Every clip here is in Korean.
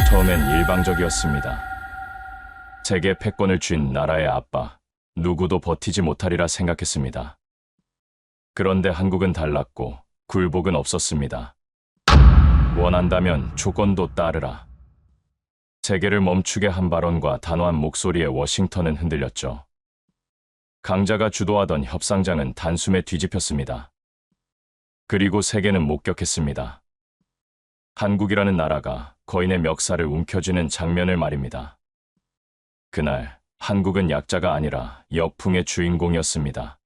처음엔 일방적이었습니다. 세계 패권을 쥔 나라의 아빠, 누구도 버티지 못하리라 생각했습니다. 그런데 한국은 달랐고 굴복은 없었습니다. 원한다면 조건도 따르라. 세계를 멈추게 한 발언과 단호한 목소리에 워싱턴은 흔들렸죠. 강자가 주도하던 협상장은 단숨에 뒤집혔습니다. 그리고 세계는 목격했습니다. 한국이라는 나라가 거인의 멱살을 움켜쥐는 장면을 말입니다. 그날 한국은 약자가 아니라 역풍의 주인공이었습니다.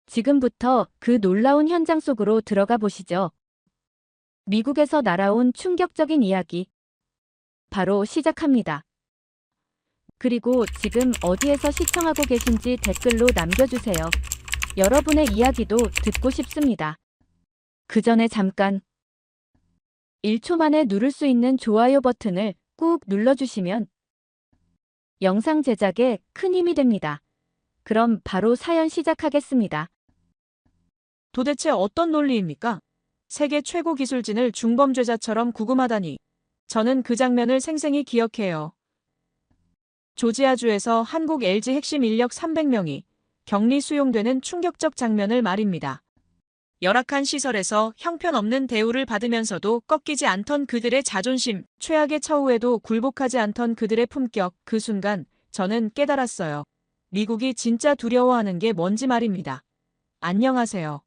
지금부터 그 놀라운 현장 속으로 들어가 보시죠. 미국에서 날아온 충격적인 이야기. 바로 시작합니다. 그리고 지금 어디에서 시청하고 계신지 댓글로 남겨주세요. 여러분의 이야기도 듣고 싶습니다. 그 전에 잠깐 1초 만에 누를 수 있는 좋아요 버튼을 꾹 눌러주시면 영상 제작에 큰 힘이 됩니다. 그럼 바로 사연 시작하겠습니다. 도대체 어떤 논리입니까? 세계 최고 기술진을 중범죄자처럼 구금하다니. 저는 그 장면을 생생히 기억해요. 조지아주에서 한국 LG 핵심 인력 300명이 격리 수용되는 충격적 장면을 말입니다. 열악한 시설에서 형편없는 대우를 받으면서도 꺾이지 않던 그들의 자존심, 최악의 처우에도 굴복하지 않던 그들의 품격, 그 순간 저는 깨달았어요. 미국이 진짜 두려워하는 게 뭔지 말입니다. 안녕하세요.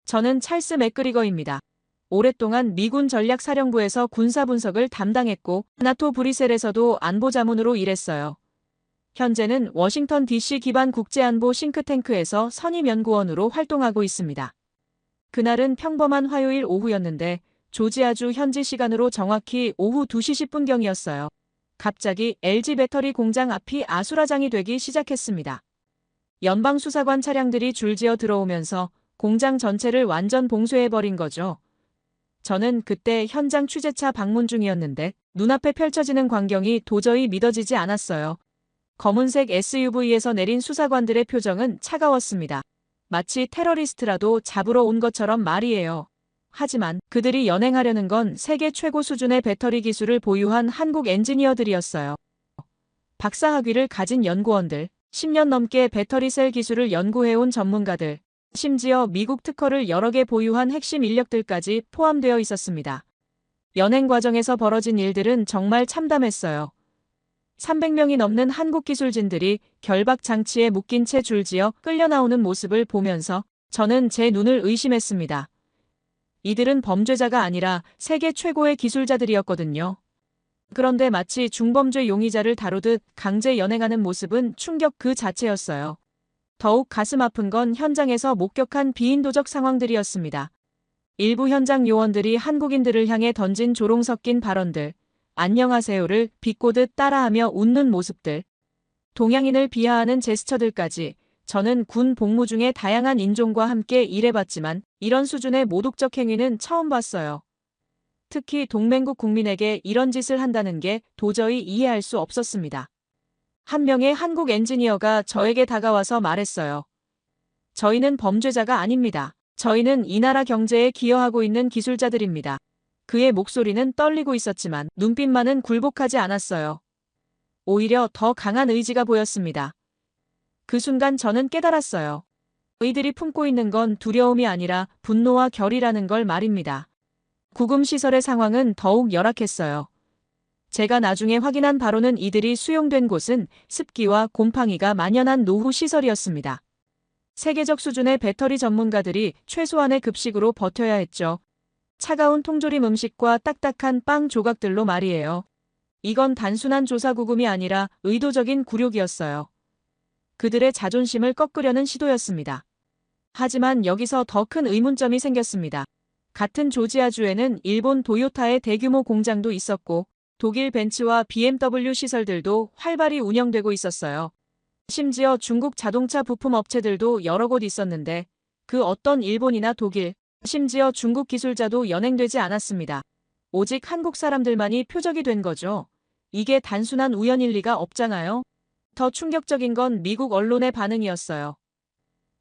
저는 찰스 맥그리거입니다. 오랫동안 미군 전략사령부에서 군사분석을 담당했고 나토 브뤼셀에서도 안보자문으로 일했어요. 현재는 워싱턴 DC 기반 국제안보 싱크탱크에서 선임연구원으로 활동하고 있습니다. 그날은 평범한 화요일 오후였는데 조지아주 현지 시간으로 정확히 오후 2시 10분경이었어요. 갑자기 LG 배터리 공장 앞이 아수라장이 되기 시작했습니다. 연방수사관 차량들이 줄지어 들어오면서 공장 전체를 완전 봉쇄해버린 거죠. 저는 그때 현장 취재차 방문 중이었는데 눈앞에 펼쳐지는 광경이 도저히 믿어지지 않았어요. 검은색 SUV에서 내린 수사관들의 표정은 차가웠습니다. 마치 테러리스트라도 잡으러 온 것처럼 말이에요. 하지만 그들이 연행하려는 건 세계 최고 수준의 배터리 기술을 보유한 한국 엔지니어들이었어요. 박사학위를 가진 연구원들, 10년 넘게 배터리 셀 기술을 연구해온 전문가들, 심지어 미국 특허를 여러 개 보유한 핵심 인력들까지 포함되어 있었습니다. 연행 과정에서 벌어진 일들은 정말 참담했어요. 300명이 넘는 한국 기술진들이 결박 장치에 묶인 채 줄지어 끌려 나오는 모습을 보면서 저는 제 눈을 의심했습니다. 이들은 범죄자가 아니라 세계 최고의 기술자들이었거든요. 그런데 마치 중범죄 용의자를 다루듯 강제 연행하는 모습은 충격 그 자체였어요. 더욱 가슴 아픈 건 현장에서 목격한 비인도적 상황들이었습니다. 일부 현장 요원들이 한국인들을 향해 던진 조롱 섞인 발언들, 안녕하세요를 비꼬듯 따라하며 웃는 모습들, 동양인을 비하하는 제스처들까지. 저는 군 복무 중에 다양한 인종과 함께 일해봤지만 이런 수준의 모독적 행위는 처음 봤어요. 특히 동맹국 국민에게 이런 짓을 한다는 게 도저히 이해할 수 없었습니다. 한 명의 한국 엔지니어가 저에게 다가와서 말했어요. 저희는 범죄자가 아닙니다. 저희는 이 나라 경제에 기여하고 있는 기술자들입니다. 그의 목소리는 떨리고 있었지만 눈빛만은 굴복하지 않았어요. 오히려 더 강한 의지가 보였습니다. 그 순간 저는 깨달았어요. 이들이 품고 있는 건 두려움이 아니라 분노와 결이라는 걸 말입니다. 구금시설의 상황은 더욱 열악했어요. 제가 나중에 확인한 바로는 이들이 수용된 곳은 습기와 곰팡이가 만연한 노후 시설이었습니다. 세계적 수준의 배터리 전문가들이 최소한의 급식으로 버텨야 했죠. 차가운 통조림 음식과 딱딱한 빵 조각들로 말이에요. 이건 단순한 조사구금이 아니라 의도적인 굴욕이었어요. 그들의 자존심을 꺾으려는 시도였습니다. 하지만 여기서 더 큰 의문점이 생겼습니다. 같은 조지아주에는 일본 도요타의 대규모 공장도 있었고 독일 벤츠와 BMW 시설들도 활발히 운영되고 있었어요. 심지어 중국 자동차 부품 업체들도 여러 곳 있었는데 그 어떤 일본이나 독일, 심지어 중국 기술자도 연행되지 않았습니다. 오직 한국 사람들만이 표적이 된 거죠. 이게 단순한 우연일 리가 없잖아요. 더 충격적인 건 미국 언론의 반응이었어요.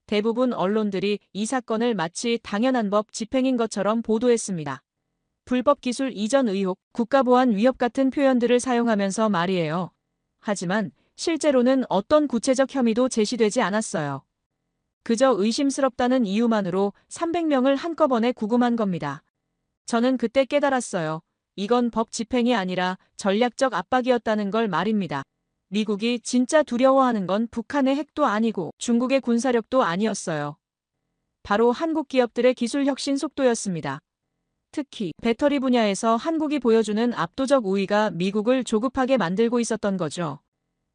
대부분 언론들이 이 사건을 마치 당연한 법 집행인 것처럼 보도했습니다. 불법 기술 이전 의혹, 국가보안 위협 같은 표현들을 사용하면서 말이에요. 하지만 실제로는 어떤 구체적 혐의도 제시되지 않았어요. 그저 의심스럽다는 이유만으로 300명을 한꺼번에 구금한 겁니다. 저는 그때 깨달았어요. 이건 법 집행이 아니라 전략적 압박이었다는 걸 말입니다. 미국이 진짜 두려워하는 건 북한의 핵도 아니고 중국의 군사력도 아니었어요. 바로 한국 기업들의 기술 혁신 속도였습니다. 특히 배터리 분야에서 한국이 보여주는 압도적 우위가 미국을 조급하게 만들고 있었던 거죠.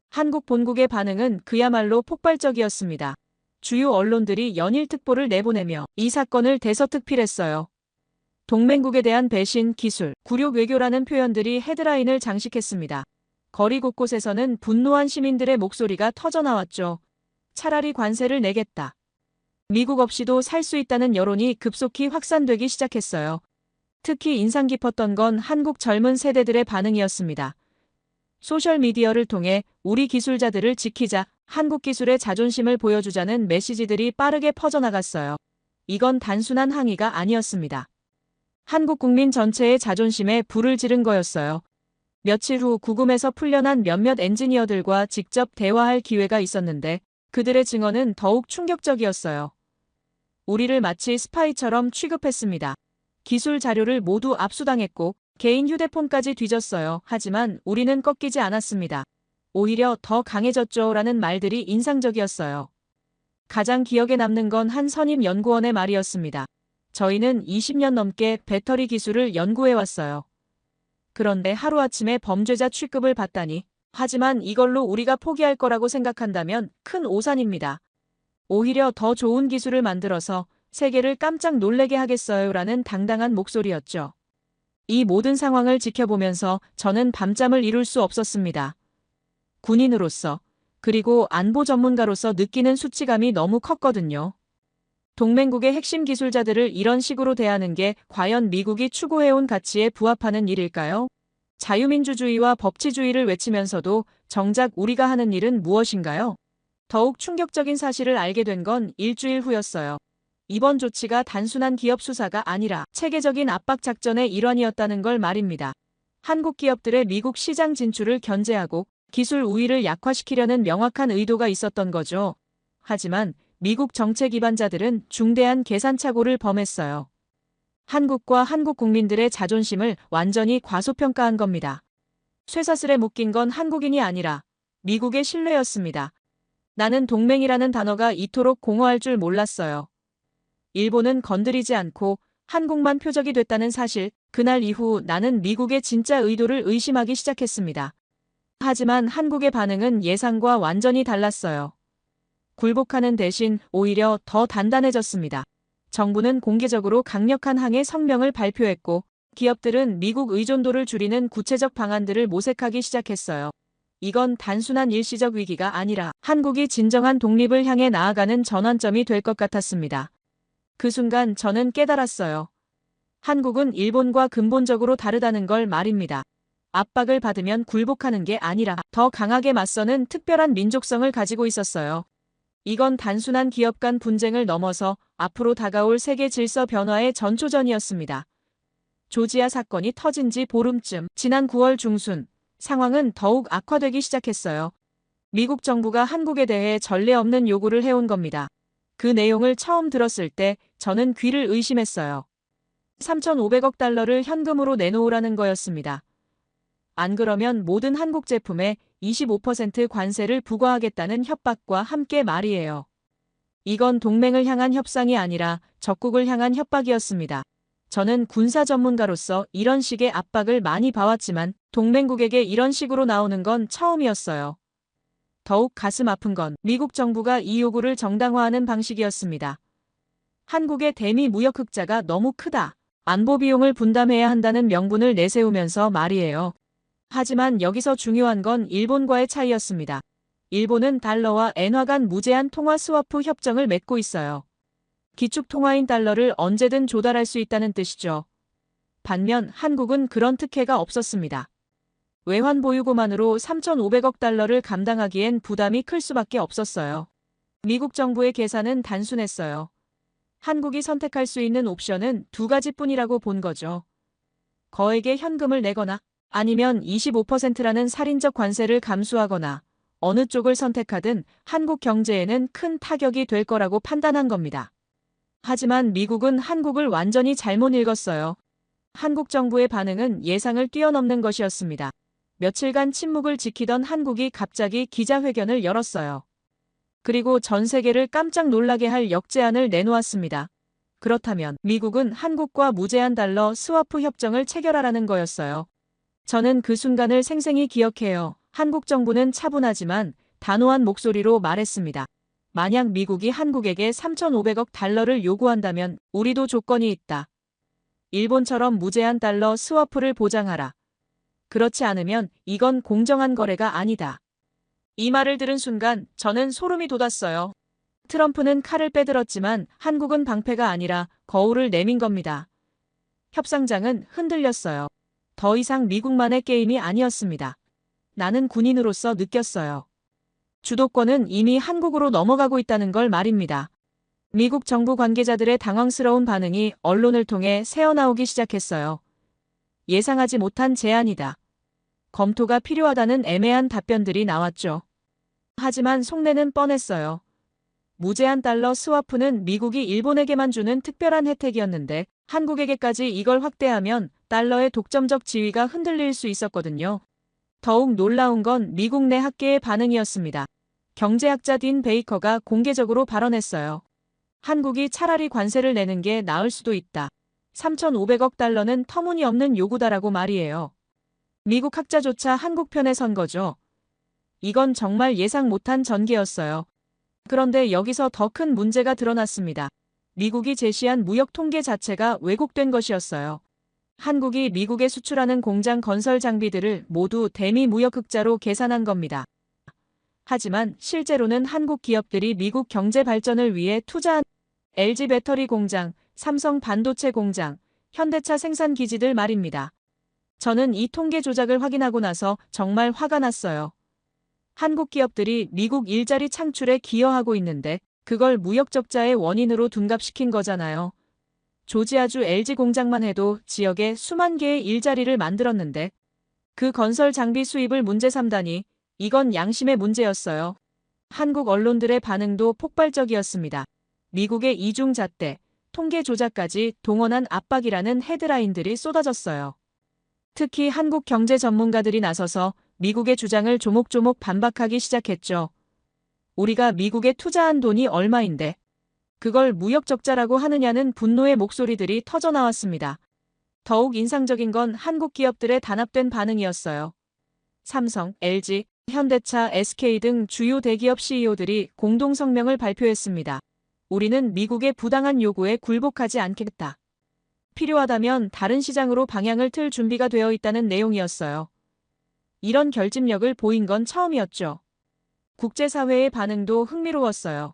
한국 본국의 반응은 그야말로 폭발적이었습니다. 주요 언론들이 연일 특보를 내보내며 이 사건을 대서특필했어요. 동맹국에 대한 배신, 기술, 굴욕 외교라는 표현들이 헤드라인을 장식했습니다. 거리 곳곳에서는 분노한 시민들의 목소리가 터져나왔죠. 차라리 관세를 내겠다. 미국 없이도 살 수 있다는 여론이 급속히 확산되기 시작했어요. 특히 인상 깊었던 건 한국 젊은 세대들의 반응이었습니다. 소셜미디어를 통해 우리 기술자들을 지키자, 한국 기술의 자존심을 보여주자는 메시지들이 빠르게 퍼져나갔어요. 이건 단순한 항의가 아니었습니다. 한국 국민 전체의 자존심에 불을 지른 거였어요. 며칠 후 구금에서 풀려난 몇몇 엔지니어들과 직접 대화할 기회가 있었는데 그들의 증언은 더욱 충격적이었어요. 우리를 마치 스파이처럼 취급했습니다. 기술 자료를 모두 압수당했고 개인 휴대폰까지 뒤졌어요. 하지만 우리는 꺾이지 않았습니다. 오히려 더 강해졌죠라는 말들이 인상적이었어요. 가장 기억에 남는 건 한 선임 연구원의 말이었습니다. 저희는 20년 넘게 배터리 기술을 연구해왔어요. 그런데 하루아침에 범죄자 취급을 받다니. 하지만 이걸로 우리가 포기할 거라고 생각한다면 큰 오산입니다. 오히려 더 좋은 기술을 만들어서 세계를 깜짝 놀래게 하겠어요라는 당당한 목소리였죠. 이 모든 상황을 지켜보면서 저는 밤잠을 이룰 수 없었습니다. 군인으로서, 그리고 안보 전문가로서 느끼는 수치감이 너무 컸거든요. 동맹국의 핵심 기술자들을 이런 식으로 대하는 게 과연 미국이 추구해온 가치에 부합하는 일일까요? 자유민주주의와 법치주의를 외치면서도 정작 우리가 하는 일은 무엇인가요? 더욱 충격적인 사실을 알게 된 건 일주일 후였어요. 이번 조치가 단순한 기업 수사가 아니라 체계적인 압박 작전의 일환이었다는 걸 말입니다. 한국 기업들의 미국 시장 진출을 견제하고 기술 우위를 약화시키려는 명확한 의도가 있었던 거죠. 하지만 미국 정책 기반자들은 중대한 계산착오를 범했어요. 한국과 한국 국민들의 자존심을 완전히 과소평가한 겁니다. 쇠사슬에 묶인 건 한국인이 아니라 미국의 신뢰였습니다. 나는 동맹이라는 단어가 이토록 공허할 줄 몰랐어요. 일본은 건드리지 않고 한국만 표적이 됐다는 사실, 그날 이후 나는 미국의 진짜 의도를 의심하기 시작했습니다. 하지만 한국의 반응은 예상과 완전히 달랐어요. 굴복하는 대신 오히려 더 단단해졌습니다. 정부는 공개적으로 강력한 항의 성명을 발표했고 기업들은 미국 의존도를 줄이는 구체적 방안들을 모색하기 시작했어요. 이건 단순한 일시적 위기가 아니라 한국이 진정한 독립을 향해 나아가는 전환점이 될 것 같았습니다. 그 순간 저는 깨달았어요. 한국은 일본과 근본적으로 다르다는 걸 말입니다. 압박을 받으면 굴복하는 게 아니라 더 강하게 맞서는 특별한 민족성을 가지고 있었어요. 이건 단순한 기업 간 분쟁을 넘어서 앞으로 다가올 세계 질서 변화의 전초전이었습니다. 조지아 사건이 터진 지 보름쯤 지난 9월 중순, 상황은 더욱 악화되기 시작했어요. 미국 정부가 한국에 대해 전례 없는 요구를 해온 겁니다. 그 내용을 처음 들었을 때 저는 귀를 의심했어요. 3,500억 달러를 현금으로 내놓으라는 거였습니다. 안 그러면 모든 한국 제품에 25% 관세를 부과하겠다는 협박과 함께 말이에요. 이건 동맹을 향한 협상이 아니라 적국을 향한 협박이었습니다. 저는 군사 전문가로서 이런 식의 압박을 많이 봐왔지만 동맹국에게 이런 식으로 나오는 건 처음이었어요. 더욱 가슴 아픈 건 미국 정부가 이 요구를 정당화하는 방식이었습니다. 한국의 대미 무역 흑자가 너무 크다. 안보 비용을 분담해야 한다는 명분을 내세우면서 말이에요. 하지만 여기서 중요한 건 일본과의 차이였습니다. 일본은 달러와 엔화 간 무제한 통화 스와프 협정을 맺고 있어요. 기축 통화인 달러를 언제든 조달할 수 있다는 뜻이죠. 반면 한국은 그런 특혜가 없었습니다. 외환 보유고만으로 3,500억 달러를 감당하기엔 부담이 클 수밖에 없었어요. 미국 정부의 계산은 단순했어요. 한국이 선택할 수 있는 옵션은 두 가지뿐이라고 본 거죠. 거액의 현금을 내거나 아니면 25%라는 살인적 관세를 감수하거나 어느 쪽을 선택하든 한국 경제에는 큰 타격이 될 거라고 판단한 겁니다. 하지만 미국은 한국을 완전히 잘못 읽었어요. 한국 정부의 반응은 예상을 뛰어넘는 것이었습니다. 며칠간 침묵을 지키던 한국이 갑자기 기자회견을 열었어요. 그리고 전 세계를 깜짝 놀라게 할 역제안을 내놓았습니다. 그렇다면 미국은 한국과 무제한 달러 스와프 협정을 체결하라는 거였어요. 저는 그 순간을 생생히 기억해요. 한국 정부는 차분하지만 단호한 목소리로 말했습니다. 만약 미국이 한국에게 3,500억 달러를 요구한다면 우리도 조건이 있다. 일본처럼 무제한 달러 스와프를 보장하라. 그렇지 않으면 이건 공정한 거래가 아니다. 이 말을 들은 순간 저는 소름이 돋았어요. 트럼프는 칼을 빼들었지만 한국은 방패가 아니라 거울을 내민 겁니다. 협상장은 흔들렸어요. 더 이상 미국만의 게임이 아니었습니다. 나는 군인으로서 느꼈어요. 주도권은 이미 한국으로 넘어가고 있다는 걸 말입니다. 미국 정부 관계자들의 당황스러운 반응이 언론을 통해 새어나오기 시작했어요. 예상하지 못한 제안이다. 검토가 필요하다는 애매한 답변들이 나왔죠. 하지만 속내는 뻔했어요. 무제한 달러 스와프는 미국이 일본에게만 주는 특별한 혜택이었는데 한국에게까지 이걸 확대하면 달러의 독점적 지위가 흔들릴 수 있었거든요. 더욱 놀라운 건 미국 내 학계의 반응이었습니다. 경제학자 딘 베이커가 공개적으로 발언했어요. 한국이 차라리 관세를 내는 게 나을 수도 있다. 3,500억 달러는 터무니없는 요구다라고 말이에요. 미국 학자조차 한국 편에 선 거죠. 이건 정말 예상 못한 전개였어요. 그런데 여기서 더 큰 문제가 드러났습니다. 미국이 제시한 무역 통계 자체가 왜곡된 것이었어요. 한국이 미국에 수출하는 공장 건설 장비들을 모두 대미 무역 흑자로 계산한 겁니다. 하지만 실제로는 한국 기업들이 미국 경제 발전을 위해 투자한 LG 배터리 공장, 삼성 반도체 공장, 현대차 생산 기지들 말입니다. 저는 이 통계 조작을 확인하고 나서 정말 화가 났어요. 한국 기업들이 미국 일자리 창출에 기여하고 있는데 그걸 무역 적자의 원인으로 둔갑시킨 거잖아요. 조지아주 LG 공장만 해도 지역에 수만 개의 일자리를 만들었는데 그 건설 장비 수입을 문제 삼다니 이건 양심의 문제였어요. 한국 언론들의 반응도 폭발적이었습니다. 미국의 이중잣대, 통계 조작까지 동원한 압박이라는 헤드라인들이 쏟아졌어요. 특히 한국 경제 전문가들이 나서서 미국의 주장을 조목조목 반박하기 시작했죠. 우리가 미국에 투자한 돈이 얼마인데 그걸 무역 적자라고 하느냐는 분노의 목소리들이 터져나왔습니다. 더욱 인상적인 건 한국 기업들의 단합된 반응이었어요. 삼성, LG, 현대차, SK 등 주요 대기업 CEO들이 공동 성명을 발표했습니다. 우리는 미국의 부당한 요구에 굴복하지 않겠다. 필요하다면 다른 시장으로 방향을 틀 준비가 되어 있다는 내용이었어요. 이런 결집력을 보인 건 처음이었죠. 국제사회의 반응도 흥미로웠어요.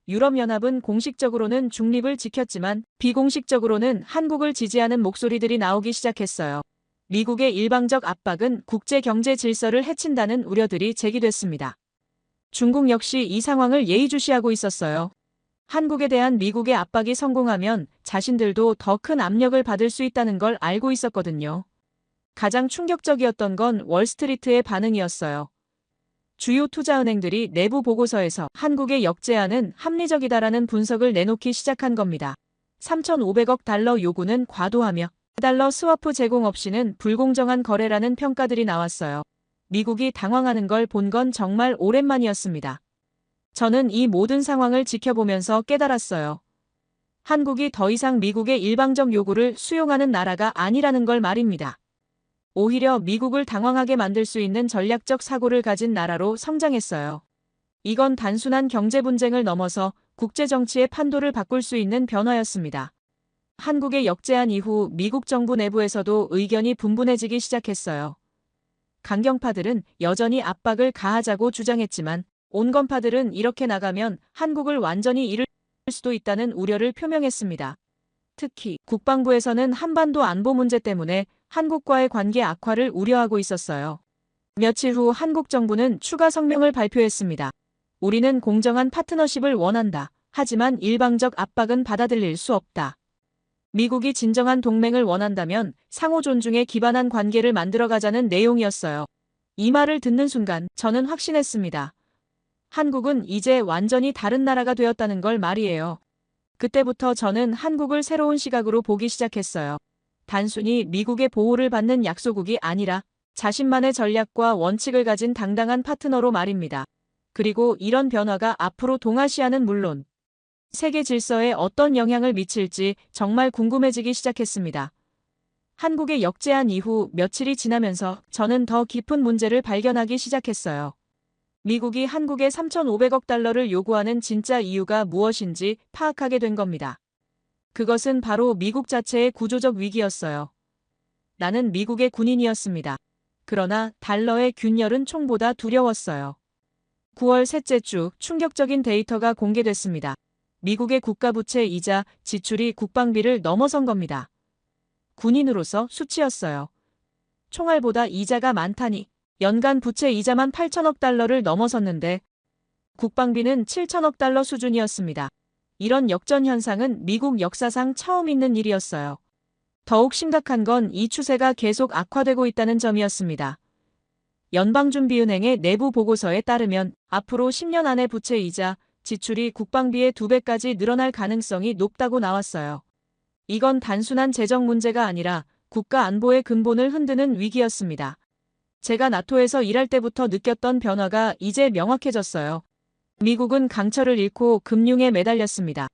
유럽연합은 공식적으로는 중립을 지켰지만 비공식적으로는 한국을 지지하는 목소리들이 나오기 시작했어요. 미국의 일방적 압박은 국제 경제 질서를 해친다는 우려들이 제기됐습니다. 중국 역시 이 상황을 예의주시하고 있었어요. 한국에 대한 미국의 압박이 성공하면 자신들도 더 큰 압력을 받을 수 있다는 걸 알고 있었거든요. 가장 충격적이었던 건 월스트리트의 반응이었어요. 주요 투자은행들이 내부 보고서에서 한국의 역제안은 합리적이다라는 분석을 내놓기 시작한 겁니다. 3,500억 달러 요구는 과도하며 달러 스와프 제공 없이는 불공정한 거래라는 평가들이 나왔어요. 미국이 당황하는 걸 본 건 정말 오랜만이었습니다. 저는 이 모든 상황을 지켜보면서 깨달았어요. 한국이 더 이상 미국의 일방적 요구를 수용하는 나라가 아니라는 걸 말입니다. 오히려 미국을 당황하게 만들 수 있는 전략적 사고를 가진 나라로 성장했어요. 이건 단순한 경제 분쟁을 넘어서 국제 정치의 판도를 바꿀 수 있는 변화였습니다. 한국의 역제안 이후 미국 정부 내부에서도 의견이 분분해지기 시작했어요. 강경파들은 여전히 압박을 가하자고 주장했지만 온건파들은 이렇게 나가면 한국을 완전히 잃을 수도 있다는 우려를 표명했습니다. 특히 국방부에서는 한반도 안보 문제 때문에 한국과의 관계 악화를 우려하고 있었어요. 며칠 후 한국 정부는 추가 성명을 발표했습니다. 우리는 공정한 파트너십을 원한다. 하지만 일방적 압박은 받아들일 수 없다. 미국이 진정한 동맹을 원한다면 상호 존중에 기반한 관계를 만들어가자는 내용이었어요. 이 말을 듣는 순간 저는 확신했습니다. 한국은 이제 완전히 다른 나라가 되었다는 걸 말이에요. 그때부터 저는 한국을 새로운 시각으로 보기 시작했어요. 단순히 미국의 보호를 받는 약소국이 아니라 자신만의 전략과 원칙을 가진 당당한 파트너로 말입니다. 그리고 이런 변화가 앞으로 동아시아는 물론 세계 질서에 어떤 영향을 미칠지 정말 궁금해지기 시작했습니다. 한국의 역제안 이후 며칠이 지나면서 저는 더 깊은 문제를 발견하기 시작했어요. 미국이 한국에 3,500억 달러를 요구하는 진짜 이유가 무엇인지 파악하게 된 겁니다. 그것은 바로 미국 자체의 구조적 위기였어요. 나는 미국의 군인이었습니다. 그러나 달러의 균열은 총보다 두려웠어요. 9월 셋째 주 충격적인 데이터가 공개됐습니다. 미국의 국가부채 이자 지출이 국방비를 넘어선 겁니다. 군인으로서 수치였어요. 총알보다 이자가 많다니. 연간 부채 이자만 8천억 달러를 넘어섰는데 국방비는 7천억 달러 수준이었습니다. 이런 역전 현상은 미국 역사상 처음 있는 일이었어요. 더욱 심각한 건 이 추세가 계속 악화되고 있다는 점이었습니다. 연방준비은행의 내부 보고서에 따르면 앞으로 10년 안에 부채 이자 지출이 국방비의 2배까지 늘어날 가능성이 높다고 나왔어요. 이건 단순한 재정 문제가 아니라 국가 안보의 근본을 흔드는 위기였습니다. 제가 나토에서 일할 때부터 느꼈던 변화가 이제 명확해졌어요. 미국은 강철을 잃고 금융에 매달렸습니다.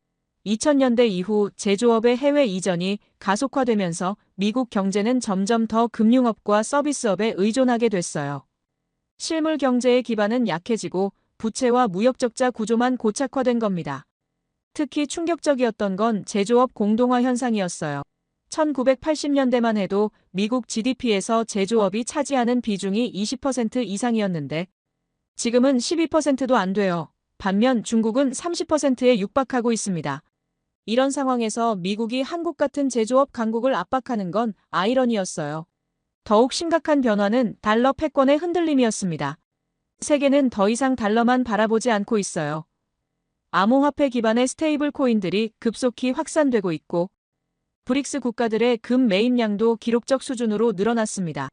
2000년대 이후 제조업의 해외 이전이 가속화되면서 미국 경제는 점점 더 금융업과 서비스업에 의존하게 됐어요. 실물 경제의 기반은 약해지고 부채와 무역 적자 구조만 고착화된 겁니다. 특히 충격적이었던 건 제조업 공동화 현상이었어요. 1980년대만 해도 미국 GDP에서 제조업이 차지하는 비중이 20% 이상이었는데 지금은 12%도 안 돼요. 반면 중국은 30%에 육박하고 있습니다. 이런 상황에서 미국이 한국 같은 제조업 강국을 압박하는 건 아이러니였어요. 더욱 심각한 변화는 달러 패권의 흔들림이었습니다. 세계는 더 이상 달러만 바라보지 않고 있어요. 암호화폐 기반의 스테이블 코인들이 급속히 확산되고 있고 브릭스 국가들의 금 매입량도 기록적 수준으로 늘어났습니다.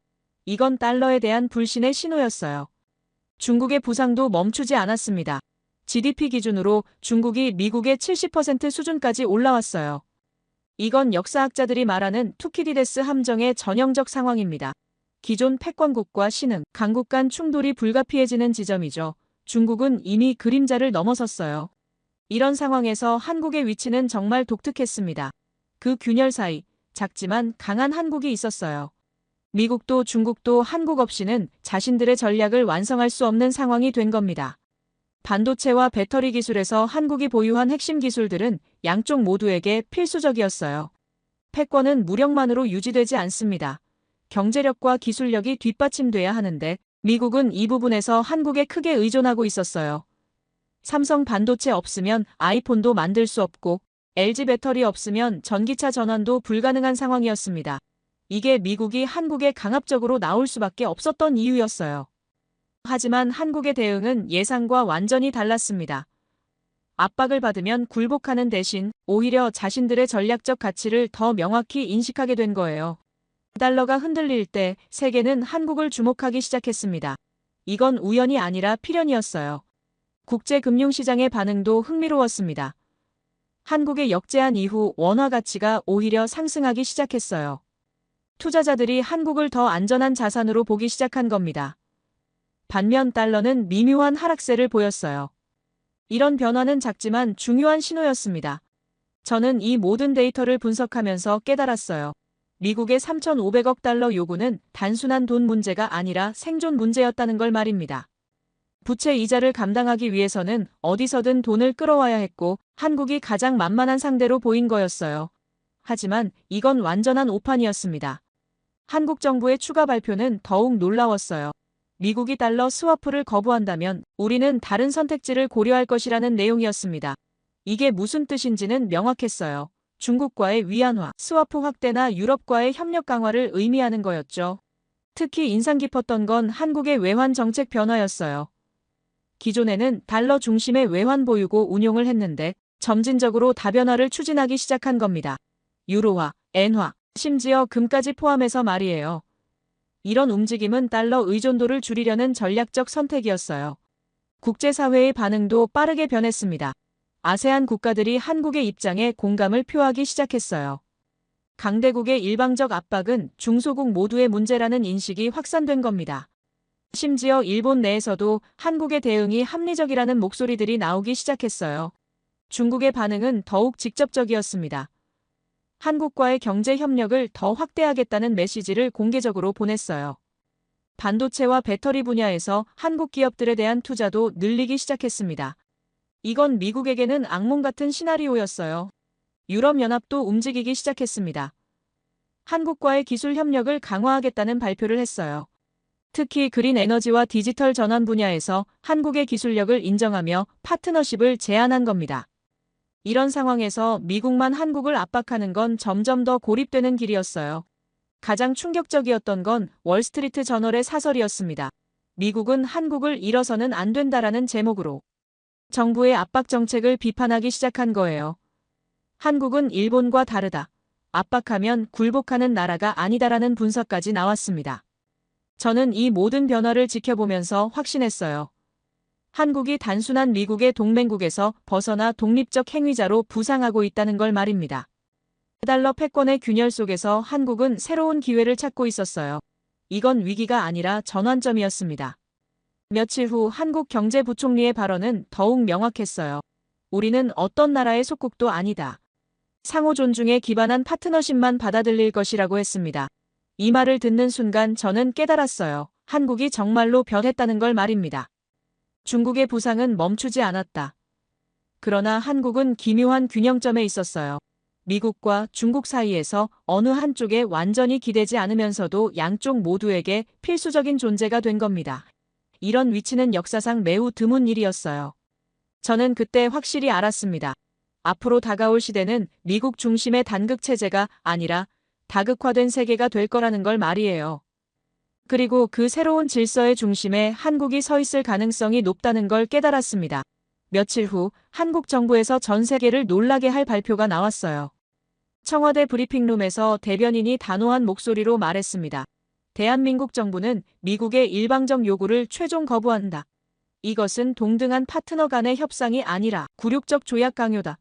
이건 달러에 대한 불신의 신호였어요. 중국의 부상도 멈추지 않았습니다. GDP 기준으로 중국이 미국의 70% 수준까지 올라왔어요. 이건 역사학자들이 말하는 투키디데스 함정의 전형적 상황입니다. 기존 패권국과 신흥, 강국 간 충돌이 불가피해지는 지점이죠. 중국은 이미 그림자를 넘어섰어요. 이런 상황에서 한국의 위치는 정말 독특했습니다. 그 균열 사이 작지만 강한 한국이 있었어요. 미국도 중국도 한국 없이는 자신들의 전략을 완성할 수 없는 상황이 된 겁니다. 반도체와 배터리 기술에서 한국이 보유한 핵심 기술들은 양쪽 모두에게 필수적이었어요. 패권은 무력만으로 유지되지 않습니다. 경제력과 기술력이 뒷받침돼야 하는데 미국은 이 부분에서 한국에 크게 의존하고 있었어요. 삼성 반도체 없으면 아이폰도 만들 수 없고 LG 배터리 없으면 전기차 전환도 불가능한 상황이었습니다. 이게 미국이 한국에 강압적으로 나올 수밖에 없었던 이유였어요. 하지만 한국의 대응은 예상과 완전히 달랐습니다. 압박을 받으면 굴복하는 대신 오히려 자신들의 전략적 가치를 더 명확히 인식하게 된 거예요. 달러가 흔들릴 때 세계는 한국을 주목하기 시작했습니다. 이건 우연이 아니라 필연이었어요. 국제금융시장의 반응도 흥미로웠습니다. 한국의 역제안 이후 원화 가치가 오히려 상승하기 시작했어요. 투자자들이 한국을 더 안전한 자산으로 보기 시작한 겁니다. 반면 달러는 미묘한 하락세를 보였어요. 이런 변화는 작지만 중요한 신호였습니다. 저는 이 모든 데이터를 분석하면서 깨달았어요. 미국의 3,500억 달러 요구는 단순한 돈 문제가 아니라 생존 문제였다는 걸 말입니다. 부채 이자를 감당하기 위해서는 어디서든 돈을 끌어와야 했고 한국이 가장 만만한 상대로 보인 거였어요. 하지만 이건 완전한 오판이었습니다. 한국 정부의 추가 발표는 더욱 놀라웠어요. 미국이 달러 스와프를 거부한다면 우리는 다른 선택지를 고려할 것이라는 내용이었습니다. 이게 무슨 뜻인지는 명확했어요. 중국과의 위안화, 스와프 확대나 유럽과의 협력 강화를 의미하는 거였죠. 특히 인상 깊었던 건 한국의 외환 정책 변화였어요. 기존에는 달러 중심의 외환 보유고 운용을 했는데 점진적으로 다변화를 추진하기 시작한 겁니다. 유로화, 엔화, 심지어 금까지 포함해서 말이에요. 이런 움직임은 달러 의존도를 줄이려는 전략적 선택이었어요. 국제사회의 반응도 빠르게 변했습니다. 아세안 국가들이 한국의 입장에 공감을 표하기 시작했어요. 강대국의 일방적 압박은 중소국 모두의 문제라는 인식이 확산된 겁니다. 심지어 일본 내에서도 한국의 대응이 합리적이라는 목소리들이 나오기 시작했어요. 중국의 반응은 더욱 직접적이었습니다. 한국과의 경제 협력을 더 확대하겠다는 메시지를 공개적으로 보냈어요. 반도체와 배터리 분야에서 한국 기업들에 대한 투자도 늘리기 시작했습니다. 이건 미국에게는 악몽 같은 시나리오였어요. 유럽연합도 움직이기 시작했습니다. 한국과의 기술 협력을 강화하겠다는 발표를 했어요. 특히 그린 에너지와 디지털 전환 분야에서 한국의 기술력을 인정하며 파트너십을 제안한 겁니다. 이런 상황에서 미국만 한국을 압박하는 건 점점 더 고립되는 길이었어요. 가장 충격적이었던 건 월스트리트 저널의 사설이었습니다. 미국은 한국을 잃어서는 안 된다라는 제목으로 정부의 압박 정책을 비판하기 시작한 거예요. 한국은 일본과 다르다. 압박하면 굴복하는 나라가 아니다라는 분석까지 나왔습니다. 저는 이 모든 변화를 지켜보면서 확신했어요. 한국이 단순한 미국의 동맹국에서 벗어나 독립적 행위자로 부상하고 있다는 걸 말입니다. 달러 패권의 균열 속에서 한국은 새로운 기회를 찾고 있었어요. 이건 위기가 아니라 전환점이었습니다. 며칠 후 한국 경제부총리의 발언은 더욱 명확했어요. 우리는 어떤 나라의 속국도 아니다. 상호 존중에 기반한 파트너십만 받아들일 것이라고 했습니다. 이 말을 듣는 순간 저는 깨달았어요. 한국이 정말로 변했다는 걸 말입니다. 중국의 부상은 멈추지 않았다. 그러나 한국은 기묘한 균형점에 있었어요. 미국과 중국 사이에서 어느 한쪽에 완전히 기대지 않으면서도 양쪽 모두에게 필수적인 존재가 된 겁니다. 이런 위치는 역사상 매우 드문 일이었어요. 저는 그때 확실히 알았습니다. 앞으로 다가올 시대는 미국 중심의 단극 체제가 아니라 다극화된 세계가 될 거라는 걸 말이에요. 그리고 그 새로운 질서의 중심에 한국이 서 있을 가능성이 높다는 걸 깨달았습니다. 며칠 후 한국 정부에서 전 세계를 놀라게 할 발표가 나왔어요. 청와대 브리핑룸에서 대변인이 단호한 목소리로 말했습니다. 대한민국 정부는 미국의 일방적 요구를 최종 거부한다. 이것은 동등한 파트너 간의 협상이 아니라 굴욕적 조약 강요다.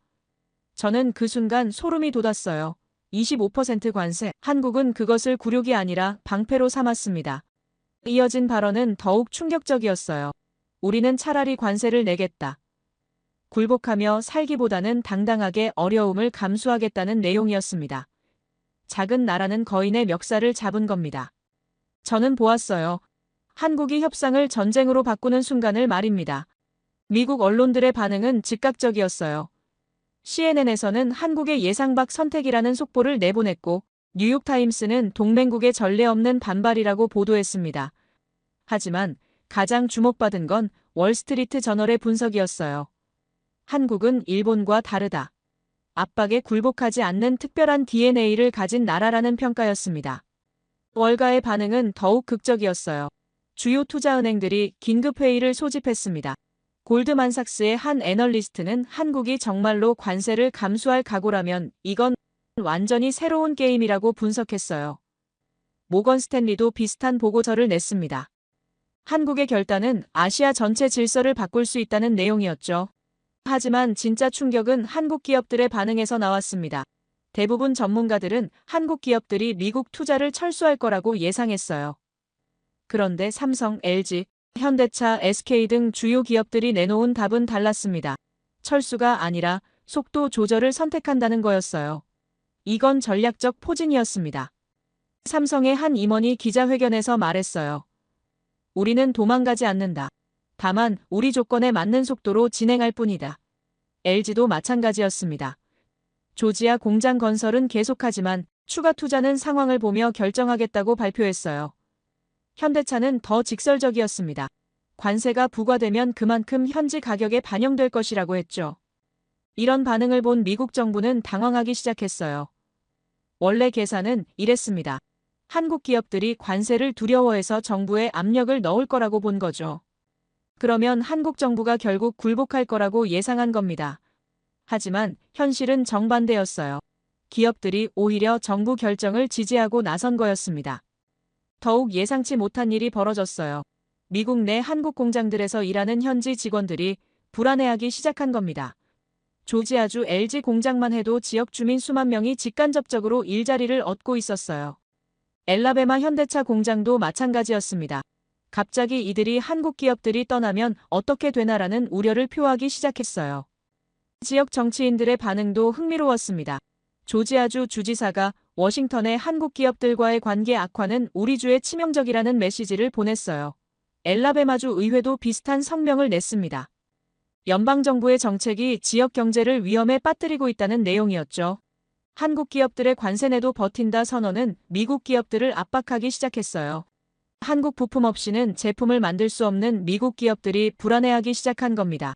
저는 그 순간 소름이 돋았어요. 25% 관세. 한국은 그것을 굴욕이 아니라 방패로 삼았습니다. 이어진 발언은 더욱 충격적이었어요. 우리는 차라리 관세를 내겠다. 굴복하며 살기보다는 당당하게 어려움을 감수하겠다는 내용이었습니다. 작은 나라는 거인의 멱살을 잡은 겁니다. 저는 보았어요. 한국이 협상을 전쟁으로 바꾸는 순간을 말입니다. 미국 언론들의 반응은 즉각적이었어요. CNN에서는 한국의 예상 밖 선택이라는 속보를 내보냈고 뉴욕타임스는 동맹국의 전례 없는 반발이라고 보도했습니다. 하지만 가장 주목받은 건 월스트리트 저널의 분석이었어요. 한국은 일본과 다르다. 압박에 굴복하지 않는 특별한 DNA를 가진 나라라는 평가였습니다. 월가의 반응은 더욱 극적이었어요. 주요 투자은행들이 긴급회의를 소집했습니다. 골드만삭스의 한 애널리스트는 한국이 정말로 관세를 감수할 각오라면 이건 완전히 새로운 게임이라고 분석했어요. 모건 스탠리도 비슷한 보고서를 냈습니다. 한국의 결단은 아시아 전체 질서를 바꿀 수 있다는 내용이었죠. 하지만 진짜 충격은 한국 기업들의 반응에서 나왔습니다. 대부분 전문가들은 한국 기업들이 미국 투자를 철수할 거라고 예상했어요. 그런데 삼성, LG, 현대차, SK 등 주요 기업들이 내놓은 답은 달랐습니다. 철수가 아니라 속도 조절을 선택한다는 거였어요. 이건 전략적 포진이었습니다. 삼성의 한 임원이 기자회견에서 말했어요. 우리는 도망가지 않는다. 다만 우리 조건에 맞는 속도로 진행할 뿐이다. LG도 마찬가지였습니다. 조지아 공장 건설은 계속하지만 추가 투자는 상황을 보며 결정하겠다고 발표했어요. 현대차는 더 직설적이었습니다. 관세가 부과되면 그만큼 현지 가격에 반영될 것이라고 했죠. 이런 반응을 본 미국 정부는 당황하기 시작했어요. 원래 계산은 이랬습니다. 한국 기업들이 관세를 두려워해서 정부에 압력을 넣을 거라고 본 거죠. 그러면 한국 정부가 결국 굴복할 거라고 예상한 겁니다. 하지만 현실은 정반대였어요. 기업들이 오히려 정부 결정을 지지하고 나선 거였습니다. 더욱 예상치 못한 일이 벌어졌어요. 미국 내 한국 공장들에서 일하는 현지 직원들이 불안해하기 시작한 겁니다. 조지아주 LG 공장만 해도 지역 주민 수만 명이 직간접적으로 일자리를 얻고 있었어요. 엘라베마 현대차 공장도 마찬가지였습니다. 갑자기 이들이 한국 기업들이 떠나면 어떻게 되나라는 우려를 표하기 시작했어요. 지역 정치인들의 반응도 흥미로웠습니다. 조지아주 주지사가 워싱턴의 한국 기업들과의 관계 악화는 우리 주에 치명적이라는 메시지를 보냈어요. 엘라베마주 의회도 비슷한 성명을 냈습니다. 연방정부의 정책이 지역 경제를 위험에 빠뜨리고 있다는 내용이었죠. 한국 기업들의 관세내도 버틴다 선언은 미국 기업들을 압박하기 시작했어요. 한국 부품 없이는 제품을 만들 수 없는 미국 기업들이 불안해하기 시작한 겁니다.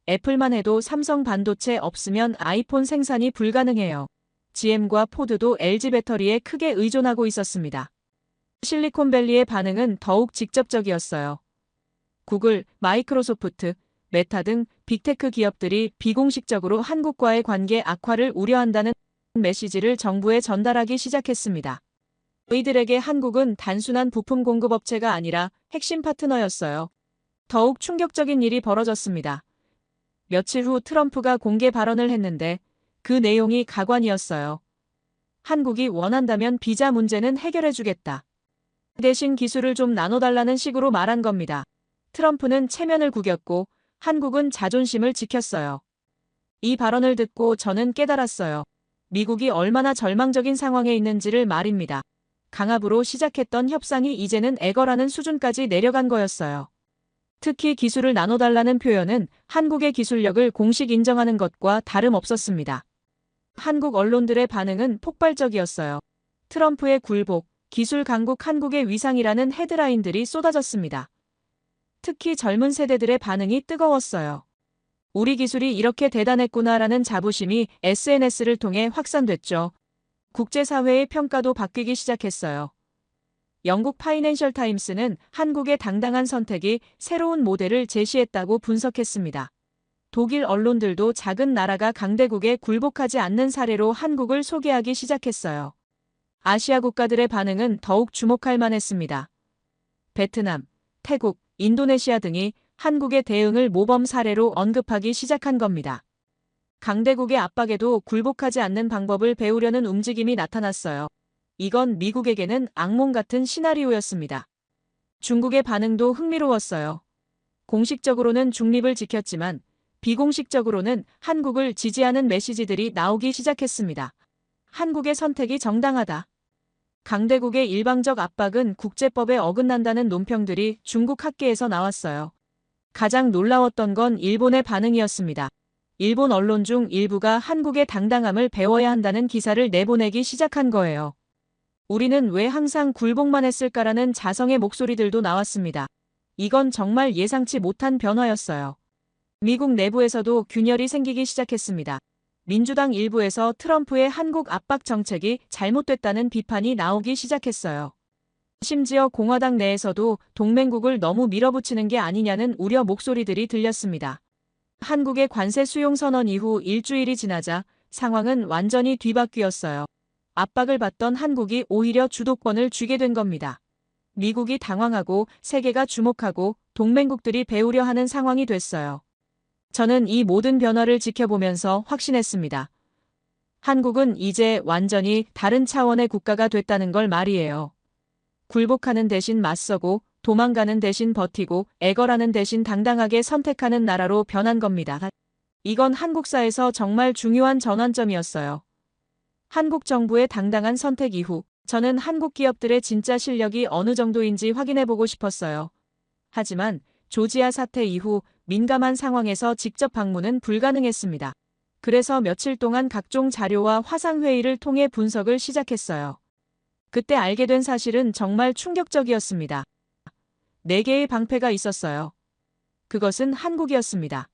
애플만 해도 삼성 반도체 없으면 아이폰 생산이 불가능해요. GM과 포드도 LG 배터리에 크게 의존하고 있었습니다. 실리콘밸리의 반응은 더욱 직접적이었어요. 구글, 마이크로소프트, 메타 등 빅테크 기업들이 비공식적으로 한국과의 관계 악화를 우려한다는 메시지를 정부에 전달하기 시작했습니다. 이들에게 한국은 단순한 부품 공급업체가 아니라 핵심 파트너였어요. 더욱 충격적인 일이 벌어졌습니다. 며칠 후 트럼프가 공개 발언을 했는데 그 내용이 가관이었어요. 한국이 원한다면 비자 문제는 해결해주겠다. 대신 기술을 좀 나눠달라는 식으로 말한 겁니다. 트럼프는 체면을 구겼고 한국은 자존심을 지켰어요. 이 발언을 듣고 저는 깨달았어요. 미국이 얼마나 절망적인 상황에 있는지를 말입니다. 강압으로 시작했던 협상이 이제는 애걸하는 수준까지 내려간 거였어요. 특히 기술을 나눠달라는 표현은 한국의 기술력을 공식 인정하는 것과 다름없었습니다. 한국 언론들의 반응은 폭발적이었어요. 트럼프의 굴복, 기술 강국 한국의 위상이라는 헤드라인들이 쏟아졌습니다. 특히 젊은 세대들의 반응이 뜨거웠어요. 우리 기술이 이렇게 대단했구나라는 자부심이 SNS를 통해 확산됐죠. 국제사회의 평가도 바뀌기 시작했어요. 영국 파이낸셜 타임스는 한국의 당당한 선택이 새로운 모델을 제시했다고 분석했습니다. 독일 언론들도 작은 나라가 강대국에 굴복하지 않는 사례로 한국을 소개하기 시작했어요. 아시아 국가들의 반응은 더욱 주목할 만했습니다. 베트남, 태국, 인도네시아 등이 한국의 대응을 모범 사례로 언급하기 시작한 겁니다. 강대국의 압박에도 굴복하지 않는 방법을 배우려는 움직임이 나타났어요. 이건 미국에게는 악몽 같은 시나리오였습니다. 중국의 반응도 흥미로웠어요. 공식적으로는 중립을 지켰지만 비공식적으로는 한국을 지지하는 메시지들이 나오기 시작했습니다. 한국의 선택이 정당하다. 강대국의 일방적 압박은 국제법에 어긋난다는 논평들이 중국 학계에서 나왔어요. 가장 놀라웠던 건 일본의 반응이었습니다. 일본 언론 중 일부가 한국의 당당함을 배워야 한다는 기사를 내보내기 시작한 거예요. 우리는 왜 항상 굴복만 했을까라는 자성의 목소리들도 나왔습니다. 이건 정말 예상치 못한 변화였어요. 미국 내부에서도 균열이 생기기 시작했습니다. 민주당 일부에서 트럼프의 한국 압박 정책이 잘못됐다는 비판이 나오기 시작했어요. 심지어 공화당 내에서도 동맹국을 너무 밀어붙이는 게 아니냐는 우려 목소리들이 들렸습니다. 한국의 관세 수용 선언 이후 일주일이 지나자 상황은 완전히 뒤바뀌었어요. 압박을 받던 한국이 오히려 주도권을 쥐게 된 겁니다. 미국이 당황하고 세계가 주목하고 동맹국들이 배우려 하는 상황이 됐어요. 저는 이 모든 변화를 지켜보면서 확신했습니다. 한국은 이제 완전히 다른 차원의 국가가 됐다는 걸 말이에요. 굴복하는 대신 맞서고 도망가는 대신 버티고 애걸하는 대신 당당하게 선택하는 나라로 변한 겁니다. 이건 한국사에서 정말 중요한 전환점이었어요. 한국 정부의 당당한 선택 이후 저는 한국 기업들의 진짜 실력이 어느 정도인지 확인해보고 싶었어요. 하지만 조지아 사태 이후 민감한 상황에서 직접 방문은 불가능했습니다. 그래서 며칠 동안 각종 자료와 화상회의를 통해 분석을 시작했어요. 그때 알게 된 사실은 정말 충격적이었습니다. 4개의 방패가 있었어요. 그것은 한국이었습니다.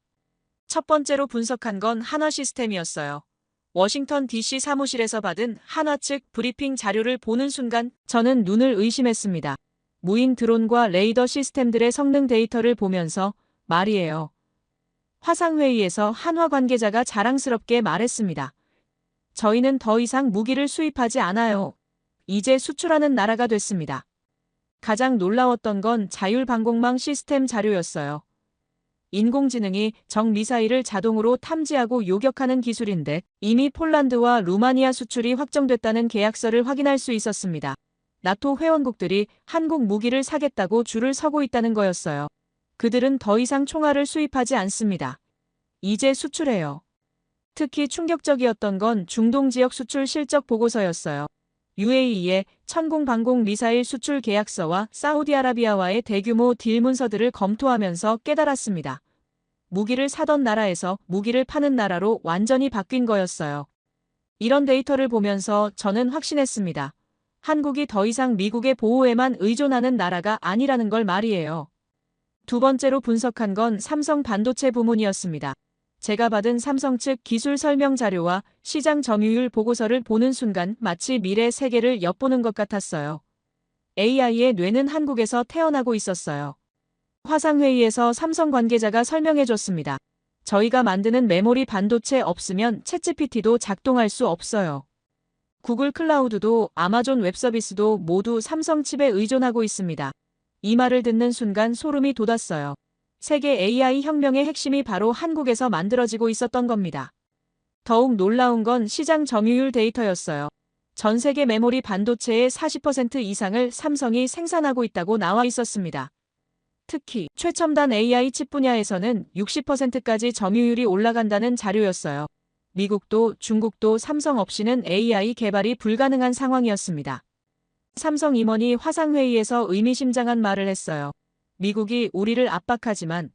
첫 번째로 분석한 건 한화 시스템이었어요. 워싱턴 DC 사무실에서 받은 한화 측 브리핑 자료를 보는 순간 저는 눈을 의심했습니다. 무인 드론과 레이더 시스템들의 성능 데이터를 보면서 말이에요. 화상회의에서 한화 관계자가 자랑스럽게 말했습니다. 저희는 더 이상 무기를 수입하지 않아요. 이제 수출하는 나라가 됐습니다. 가장 놀라웠던 건 자율방공망 시스템 자료였어요. 인공지능이 적 미사일을 자동으로 탐지하고 요격하는 기술인데 이미 폴란드와 루마니아 수출이 확정됐다는 계약서를 확인할 수 있었습니다. 나토 회원국들이 한국 무기를 사겠다고 줄을 서고 있다는 거였어요. 그들은 더 이상 총알을 수입하지 않습니다. 이제 수출해요. 특히 충격적이었던 건 중동 지역 수출 실적 보고서였어요. UAE의 천공방공 미사일 수출 계약서와 사우디아라비아와의 대규모 딜 문서들을 검토하면서 깨달았습니다. 무기를 사던 나라에서 무기를 파는 나라로 완전히 바뀐 거였어요. 이런 데이터를 보면서 저는 확신했습니다. 한국이 더 이상 미국의 보호에만 의존하는 나라가 아니라는 걸 말이에요. 두 번째로 분석한 건 삼성 반도체 부문이었습니다. 제가 받은 삼성 측 기술 설명 자료와 시장 점유율 보고서를 보는 순간 마치 미래 세계를 엿보는 것 같았어요. AI의 뇌는 한국에서 태어나고 있었어요. 화상회의에서 삼성 관계자가 설명해줬습니다. 저희가 만드는 메모리 반도체 없으면 챗GPT도 작동할 수 없어요. 구글 클라우드도 아마존 웹서비스도 모두 삼성 칩에 의존하고 있습니다. 이 말을 듣는 순간 소름이 돋았어요. 세계 AI 혁명의 핵심이 바로 한국에서 만들어지고 있었던 겁니다. 더욱 놀라운 건 시장 점유율 데이터였어요. 전 세계 메모리 반도체의 40% 이상을 삼성이 생산하고 있다고 나와 있었습니다. 특히 최첨단 AI 칩 분야에서는 60%까지 점유율이 올라간다는 자료였어요. 미국도 중국도 삼성 없이는 AI 개발이 불가능한 상황이었습니다. 삼성 임원이 화상회의에서 의미심장한 말을 했어요. 미국이 우리를 압박하지만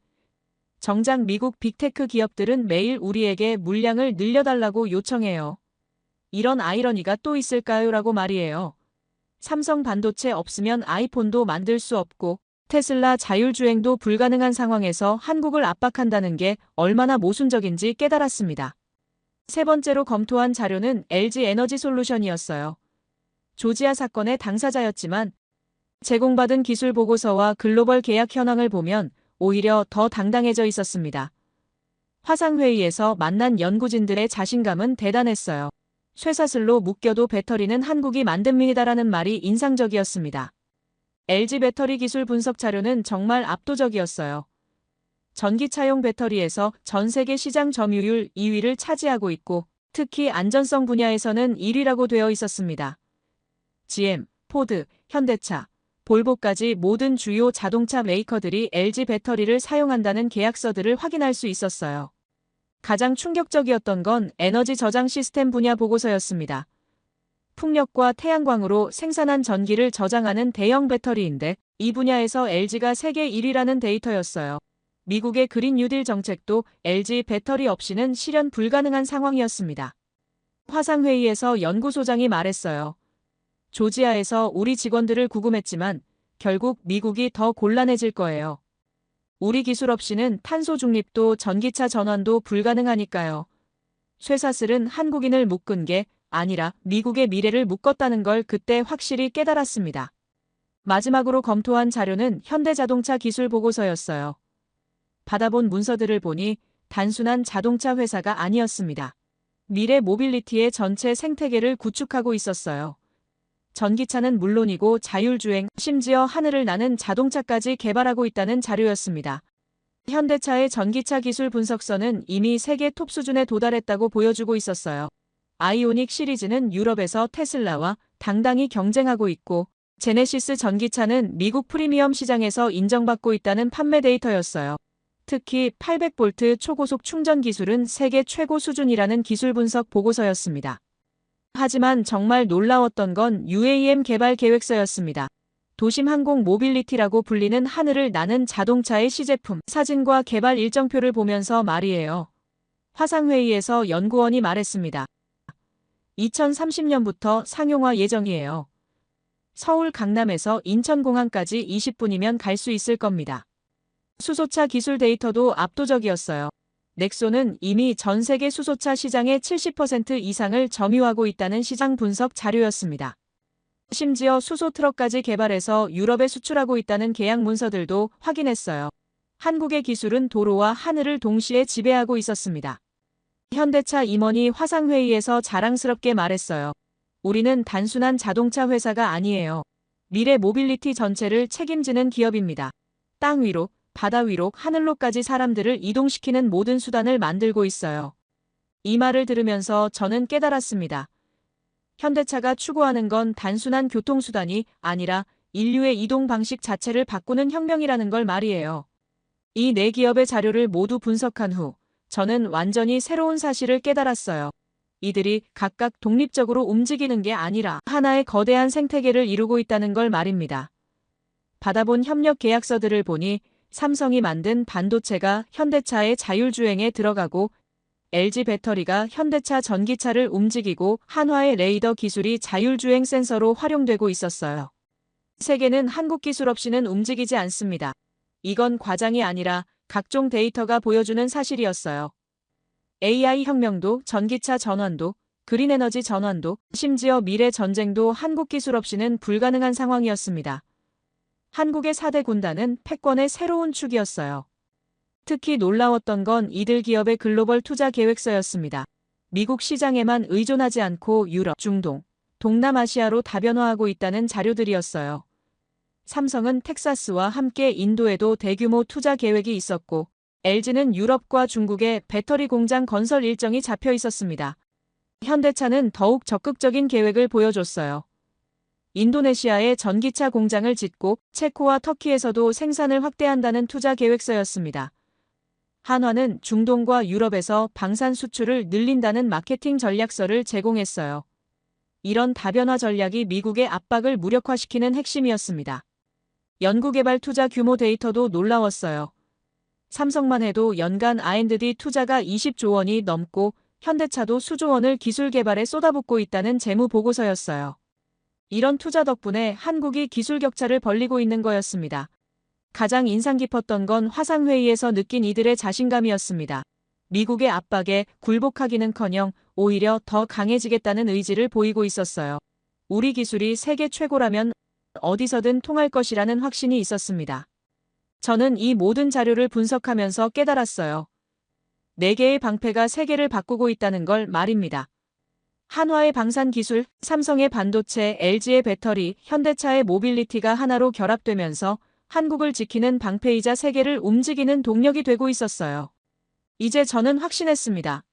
정작 미국 빅테크 기업들은 매일 우리에게 물량을 늘려달라고 요청해요. 이런 아이러니가 또 있을까요? 라고 말이에요. 삼성 반도체 없으면 아이폰도 만들 수 없고 테슬라 자율주행도 불가능한 상황에서 한국을 압박한다는 게 얼마나 모순적인지 깨달았습니다. 세 번째로 검토한 자료는 LG 에너지 솔루션이었어요. 조지아 사건의 당사자였지만 제공받은 기술 보고서와 글로벌 계약 현황을 보면 오히려 더 당당해져 있었습니다. 화상회의에서 만난 연구진들의 자신감은 대단했어요. 쇠사슬로 묶여도 배터리는 한국이 만듭니다라는 말이 인상적이었습니다. LG 배터리 기술 분석 자료는 정말 압도적이었어요. 전기차용 배터리에서 전 세계 시장 점유율 2위를 차지하고 있고 특히 안전성 분야에서는 1위라고 되어 있었습니다. GM, 포드, 현대차, 볼보까지 모든 주요 자동차 메이커들이 LG 배터리를 사용한다는 계약서들을 확인할 수 있었어요. 가장 충격적이었던 건 에너지 저장 시스템 분야 보고서였습니다. 풍력과 태양광으로 생산한 전기를 저장하는 대형 배터리인데 이 분야에서 LG가 세계 1위라는 데이터였어요. 미국의 그린 뉴딜 정책도 LG 배터리 없이는 실현 불가능한 상황이었습니다. 화상회의에서 연구소장이 말했어요. 조지아에서 우리 직원들을 구금했지만 결국 미국이 더 곤란해질 거예요. 우리 기술 없이는 탄소 중립도 전기차 전환도 불가능하니까요. 쇠사슬은 한국인을 묶은 게 아니라 미국의 미래를 묶었다는 걸 그때 확실히 깨달았습니다. 마지막으로 검토한 자료는 현대자동차 기술 보고서였어요. 받아본 문서들을 보니 단순한 자동차 회사가 아니었습니다. 미래 모빌리티의 전체 생태계를 구축하고 있었어요. 전기차는 물론이고 자율주행, 심지어 하늘을 나는 자동차까지 개발하고 있다는 자료였습니다. 현대차의 전기차 기술 분석서는 이미 세계 톱 수준에 도달했다고 보여주고 있었어요. 아이오닉 시리즈는 유럽에서 테슬라와 당당히 경쟁하고 있고 제네시스 전기차는 미국 프리미엄 시장에서 인정받고 있다는 판매 데이터였어요. 특히 800V 초고속 충전 기술은 세계 최고 수준이라는 기술 분석 보고서였습니다. 하지만 정말 놀라웠던 건 UAM 개발 계획서였습니다. 도심 항공 모빌리티라고 불리는 하늘을 나는 자동차의 시제품 사진과 개발 일정표를 보면서 말이에요. 화상회의에서 연구원이 말했습니다. 2030년부터 상용화 예정이에요. 서울 강남에서 인천공항까지 20분이면 갈 수 있을 겁니다. 수소차 기술 데이터도 압도적이었어요. 넥소는 이미 전 세계 수소차 시장의 70% 이상을 점유하고 있다는 시장 분석 자료였습니다. 심지어 수소 트럭까지 개발해서 유럽에 수출하고 있다는 계약 문서들도 확인했어요. 한국의 기술은 도로와 하늘을 동시에 지배하고 있었습니다. 현대차 임원이 화상회의에서 자랑스럽게 말했어요. 우리는 단순한 자동차 회사가 아니에요. 미래 모빌리티 전체를 책임지는 기업입니다. 땅 위로, 바다 위로, 하늘로까지 사람들을 이동시키는 모든 수단을 만들고 있어요. 이 말을 들으면서 저는 깨달았습니다. 현대차가 추구하는 건 단순한 교통수단이 아니라 인류의 이동 방식 자체를 바꾸는 혁명이라는 걸 말이에요. 이 네 기업의 자료를 모두 분석한 후 저는 완전히 새로운 사실을 깨달았어요. 이들이 각각 독립적으로 움직이는 게 아니라 하나의 거대한 생태계를 이루고 있다는 걸 말입니다. 받아본 협력 계약서들을 보니 삼성이 만든 반도체가 현대차의 자율주행에 들어가고 LG 배터리가 현대차 전기차를 움직이고 한화의 레이더 기술이 자율주행 센서로 활용되고 있었어요. 세계는 한국 기술 없이는 움직이지 않습니다. 이건 과장이 아니라 각종 데이터가 보여주는 사실이었어요. AI 혁명도, 전기차 전환도, 그린에너지 전환도, 심지어 미래 전쟁도 한국 기술 없이는 불가능한 상황이었습니다. 한국의 4대 군단은 패권의 새로운 축이었어요. 특히 놀라웠던 건 이들 기업의 글로벌 투자 계획서였습니다. 미국 시장에만 의존하지 않고 유럽, 중동, 동남아시아로 다변화하고 있다는 자료들이었어요. 삼성은 텍사스와 함께 인도에도 대규모 투자 계획이 있었고 LG는 유럽과 중국에 배터리 공장 건설 일정이 잡혀 있었습니다. 현대차는 더욱 적극적인 계획을 보여줬어요. 인도네시아에 전기차 공장을 짓고 체코와 터키에서도 생산을 확대한다는 투자 계획서였습니다. 한화는 중동과 유럽에서 방산 수출을 늘린다는 마케팅 전략서를 제공했어요. 이런 다변화 전략이 미국의 압박을 무력화시키는 핵심이었습니다. 연구개발 투자 규모 데이터도 놀라웠어요. 삼성만 해도 연간 R&D 투자가 20조 원이 넘고 현대차도 수조 원을 기술 개발에 쏟아붓고 있다는 재무 보고서였어요. 이런 투자 덕분에 한국이 기술 격차를 벌리고 있는 거였습니다. 가장 인상 깊었던 건 화상회의에서 느낀 이들의 자신감이었습니다. 미국의 압박에 굴복하기는커녕 오히려 더 강해지겠다는 의지를 보이고 있었어요. 우리 기술이 세계 최고라면 어디서든 통할 것이라는 확신이 있었습니다. 저는 이 모든 자료를 분석하면서 깨달았어요. 4개의 방패가 세계를 바꾸고 있다는 걸 말입니다. 한화의 방산 기술, 삼성의 반도체, LG의 배터리, 현대차의 모빌리티가 하나로 결합되면서 한국을 지키는 방패이자 세계를 움직이는 동력이 되고 있었어요. 이제 저는 확신했습니다.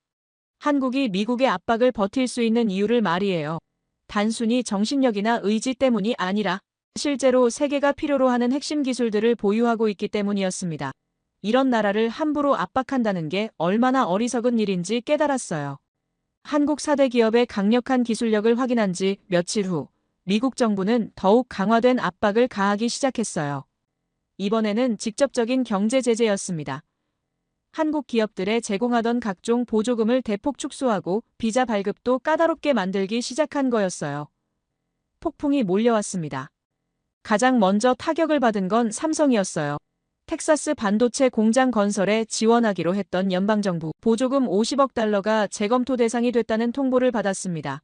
한국이 미국의 압박을 버틸 수 있는 이유를 말이에요. 단순히 정신력이나 의지 때문이 아니라 실제로 세계가 필요로 하는 핵심 기술들을 보유하고 있기 때문이었습니다. 이런 나라를 함부로 압박한다는 게 얼마나 어리석은 일인지 깨달았어요. 한국 4대 기업의 강력한 기술력을 확인한 지 며칠 후 미국 정부는 더욱 강화된 압박을 가하기 시작했어요. 이번에는 직접적인 경제 제재였습니다. 한국 기업들에 제공하던 각종 보조금을 대폭 축소하고 비자 발급도 까다롭게 만들기 시작한 거였어요. 폭풍이 몰려왔습니다. 가장 먼저 타격을 받은 건 삼성이었어요. 텍사스 반도체 공장 건설에 지원하기로 했던 연방정부 보조금 50억 달러가 재검토 대상이 됐다는 통보를 받았습니다.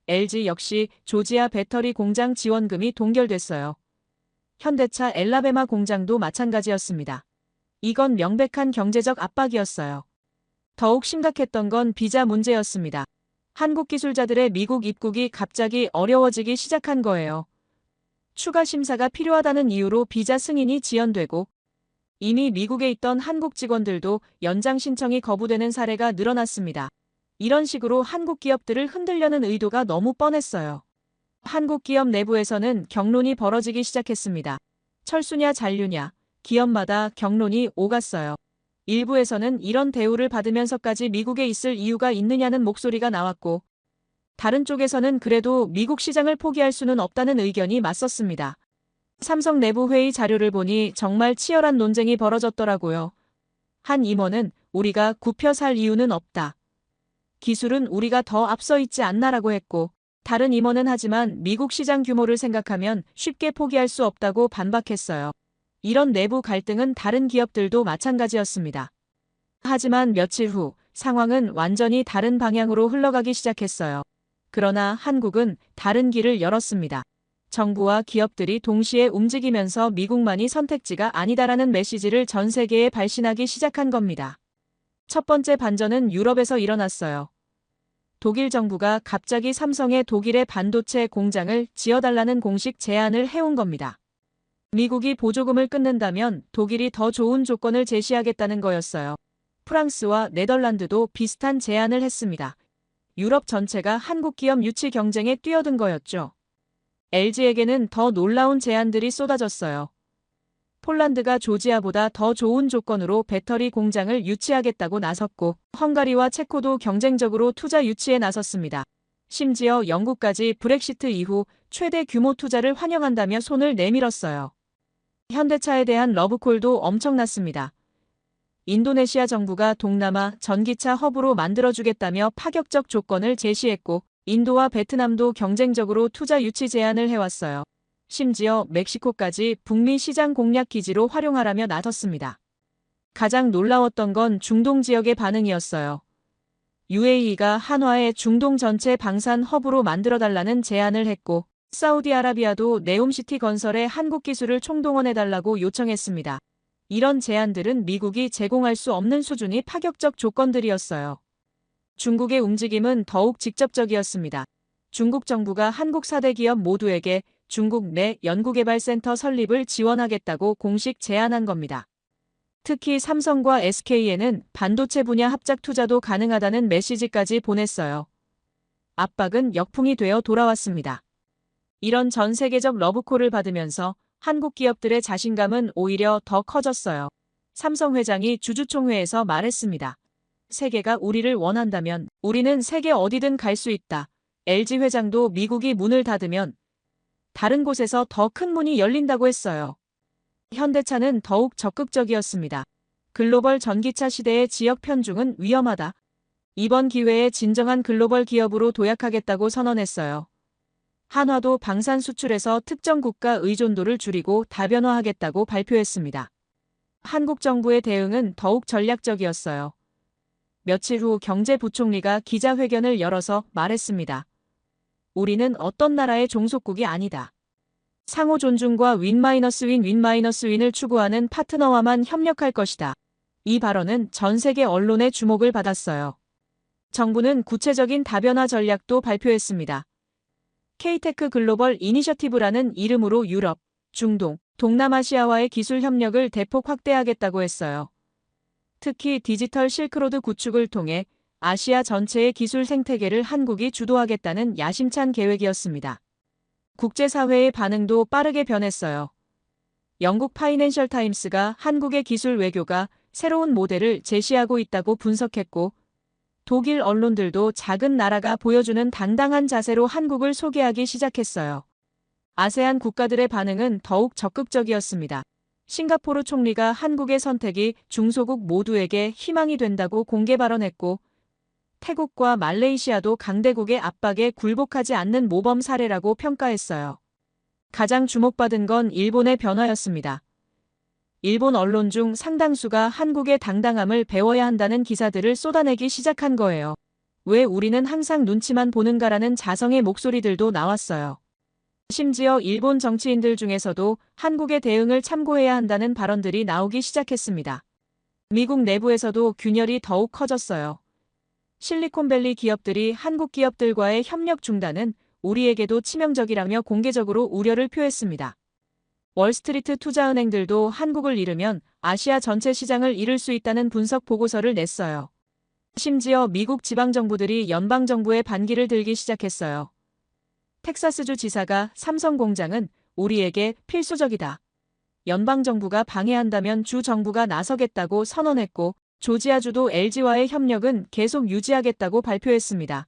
LG 역시 조지아 배터리 공장 지원금이 동결됐어요. 현대차 엘라베마 공장도 마찬가지였습니다. 이건 명백한 경제적 압박이었어요. 더욱 심각했던 건 비자 문제였습니다. 한국 기술자들의 미국 입국이 갑자기 어려워지기 시작한 거예요. 추가 심사가 필요하다는 이유로 비자 승인이 지연되고 이미 미국에 있던 한국 직원들도 연장 신청이 거부되는 사례가 늘어났습니다. 이런 식으로 한국 기업들을 흔들려는 의도가 너무 뻔했어요. 한국 기업 내부에서는 경론이 벌어지기 시작했습니다. 철수냐 잔류냐, 기업마다 경론이 오갔어요. 일부에서는 이런 대우를 받으면서까지 미국에 있을 이유가 있느냐는 목소리가 나왔고 다른 쪽에서는 그래도 미국 시장을 포기할 수는 없다는 의견이 맞섰습니다. 삼성 내부 회의 자료를 보니 정말 치열한 논쟁이 벌어졌더라고요. 한 임원은 우리가 굽혀 살 이유는 없다. 기술은 우리가 더 앞서 있지 않나라고 했고 다른 임원은 하지만 미국 시장 규모를 생각하면 쉽게 포기할 수 없다고 반박했어요. 이런 내부 갈등은 다른 기업들도 마찬가지였습니다. 하지만 며칠 후 상황은 완전히 다른 방향으로 흘러가기 시작했어요. 그러나 한국은 다른 길을 열었습니다. 정부와 기업들이 동시에 움직이면서 미국만이 선택지가 아니다라는 메시지를 전 세계에 발신하기 시작한 겁니다. 첫 번째 반전은 유럽에서 일어났어요. 독일 정부가 갑자기 삼성에 독일의 반도체 공장을 지어달라는 공식 제안을 해온 겁니다. 미국이 보조금을 끊는다면 독일이 더 좋은 조건을 제시하겠다는 거였어요. 프랑스와 네덜란드도 비슷한 제안을 했습니다. 유럽 전체가 한국 기업 유치 경쟁에 뛰어든 거였죠. LG에게는 더 놀라운 제안들이 쏟아졌어요. 폴란드가 조지아보다 더 좋은 조건으로 배터리 공장을 유치하겠다고 나섰고, 헝가리와 체코도 경쟁적으로 투자 유치에 나섰습니다. 심지어 영국까지 브렉시트 이후 최대 규모 투자를 환영한다며 손을 내밀었어요. 현대차에 대한 러브콜도 엄청났습니다. 인도네시아 정부가 동남아 전기차 허브로 만들어주겠다며 파격적 조건을 제시했고, 인도와 베트남도 경쟁적으로 투자 유치 제안을 해왔어요. 심지어 멕시코까지 북미 시장 공략 기지로 활용하라며 나섰습니다. 가장 놀라웠던 건 중동 지역의 반응이었어요. UAE가 한화의 중동 전체 방산 허브로 만들어달라는 제안을 했고, 사우디아라비아도 네옴시티 건설에 한국 기술을 총동원해달라고 요청했습니다. 이런 제안들은 미국이 제공할 수 없는 수준의 파격적 조건들이었어요. 중국의 움직임은 더욱 직접적이었습니다. 중국 정부가 한국 4대 기업 모두에게 중국 내 연구개발센터 설립을 지원하겠다고 공식 제안한 겁니다. 특히 삼성과 SK에는 반도체 분야 합작 투자도 가능하다는 메시지까지 보냈어요. 압박은 역풍이 되어 돌아왔습니다. 이런 전 세계적 러브콜을 받으면서 한국 기업들의 자신감은 오히려 더 커졌어요. 삼성 회장이 주주총회에서 말했습니다. 세계가 우리를 원한다면 우리는 세계 어디든 갈 수 있다. LG 회장도 미국이 문을 닫으면 다른 곳에서 더 큰 문이 열린다고 했어요. 현대차는 더욱 적극적이었습니다. 글로벌 전기차 시대의 지역 편중은 위험하다. 이번 기회에 진정한 글로벌 기업으로 도약하겠다고 선언했어요. 한화도 방산 수출에서 특정 국가 의존도를 줄이고 다변화하겠다고 발표했습니다. 한국 정부의 대응은 더욱 전략적이었어요. 며칠 후 경제부총리가 기자회견을 열어서 말했습니다. 우리는 어떤 나라의 종속국이 아니다. 상호 존중과 윈-윈을 추구하는 파트너와만 협력할 것이다. 이 발언은 전 세계 언론의 주목을 받았어요. 정부는 구체적인 다변화 전략도 발표했습니다. K-테크 글로벌 이니셔티브라는 이름으로 유럽, 중동, 동남아시아와의 기술 협력을 대폭 확대하겠다고 했어요. 특히 디지털 실크로드 구축을 통해 아시아 전체의 기술 생태계를 한국이 주도하겠다는 야심찬 계획이었습니다. 국제사회의 반응도 빠르게 변했어요. 영국 파이낸셜 타임스가 한국의 기술 외교가 새로운 모델을 제시하고 있다고 분석했고, 독일 언론들도 작은 나라가 보여주는 당당한 자세로 한국을 소개하기 시작했어요. 아세안 국가들의 반응은 더욱 적극적이었습니다. 싱가포르 총리가 한국의 선택이 중소국 모두에게 희망이 된다고 공개 발언했고, 태국과 말레이시아도 강대국의 압박에 굴복하지 않는 모범 사례라고 평가했어요. 가장 주목받은 건 일본의 변화였습니다. 일본 언론 중 상당수가 한국의 당당함을 배워야 한다는 기사들을 쏟아내기 시작한 거예요. 왜 우리는 항상 눈치만 보는가라는 자성의 목소리들도 나왔어요. 심지어 일본 정치인들 중에서도 한국의 대응을 참고해야 한다는 발언들이 나오기 시작했습니다. 미국 내부에서도 균열이 더욱 커졌어요. 실리콘밸리 기업들이 한국 기업들과의 협력 중단은 우리에게도 치명적이라며 공개적으로 우려를 표했습니다. 월스트리트 투자은행들도 한국을 잃으면 아시아 전체 시장을 잃을 수 있다는 분석 보고서를 냈어요. 심지어 미국 지방정부들이 연방정부의 반기를 들기 시작했어요. 텍사스주 지사가 삼성 공장은 우리에게 필수적이다. 연방정부가 방해한다면 주 정부가 나서겠다고 선언했고, 조지아주도 LG와의 협력은 계속 유지하겠다고 발표했습니다.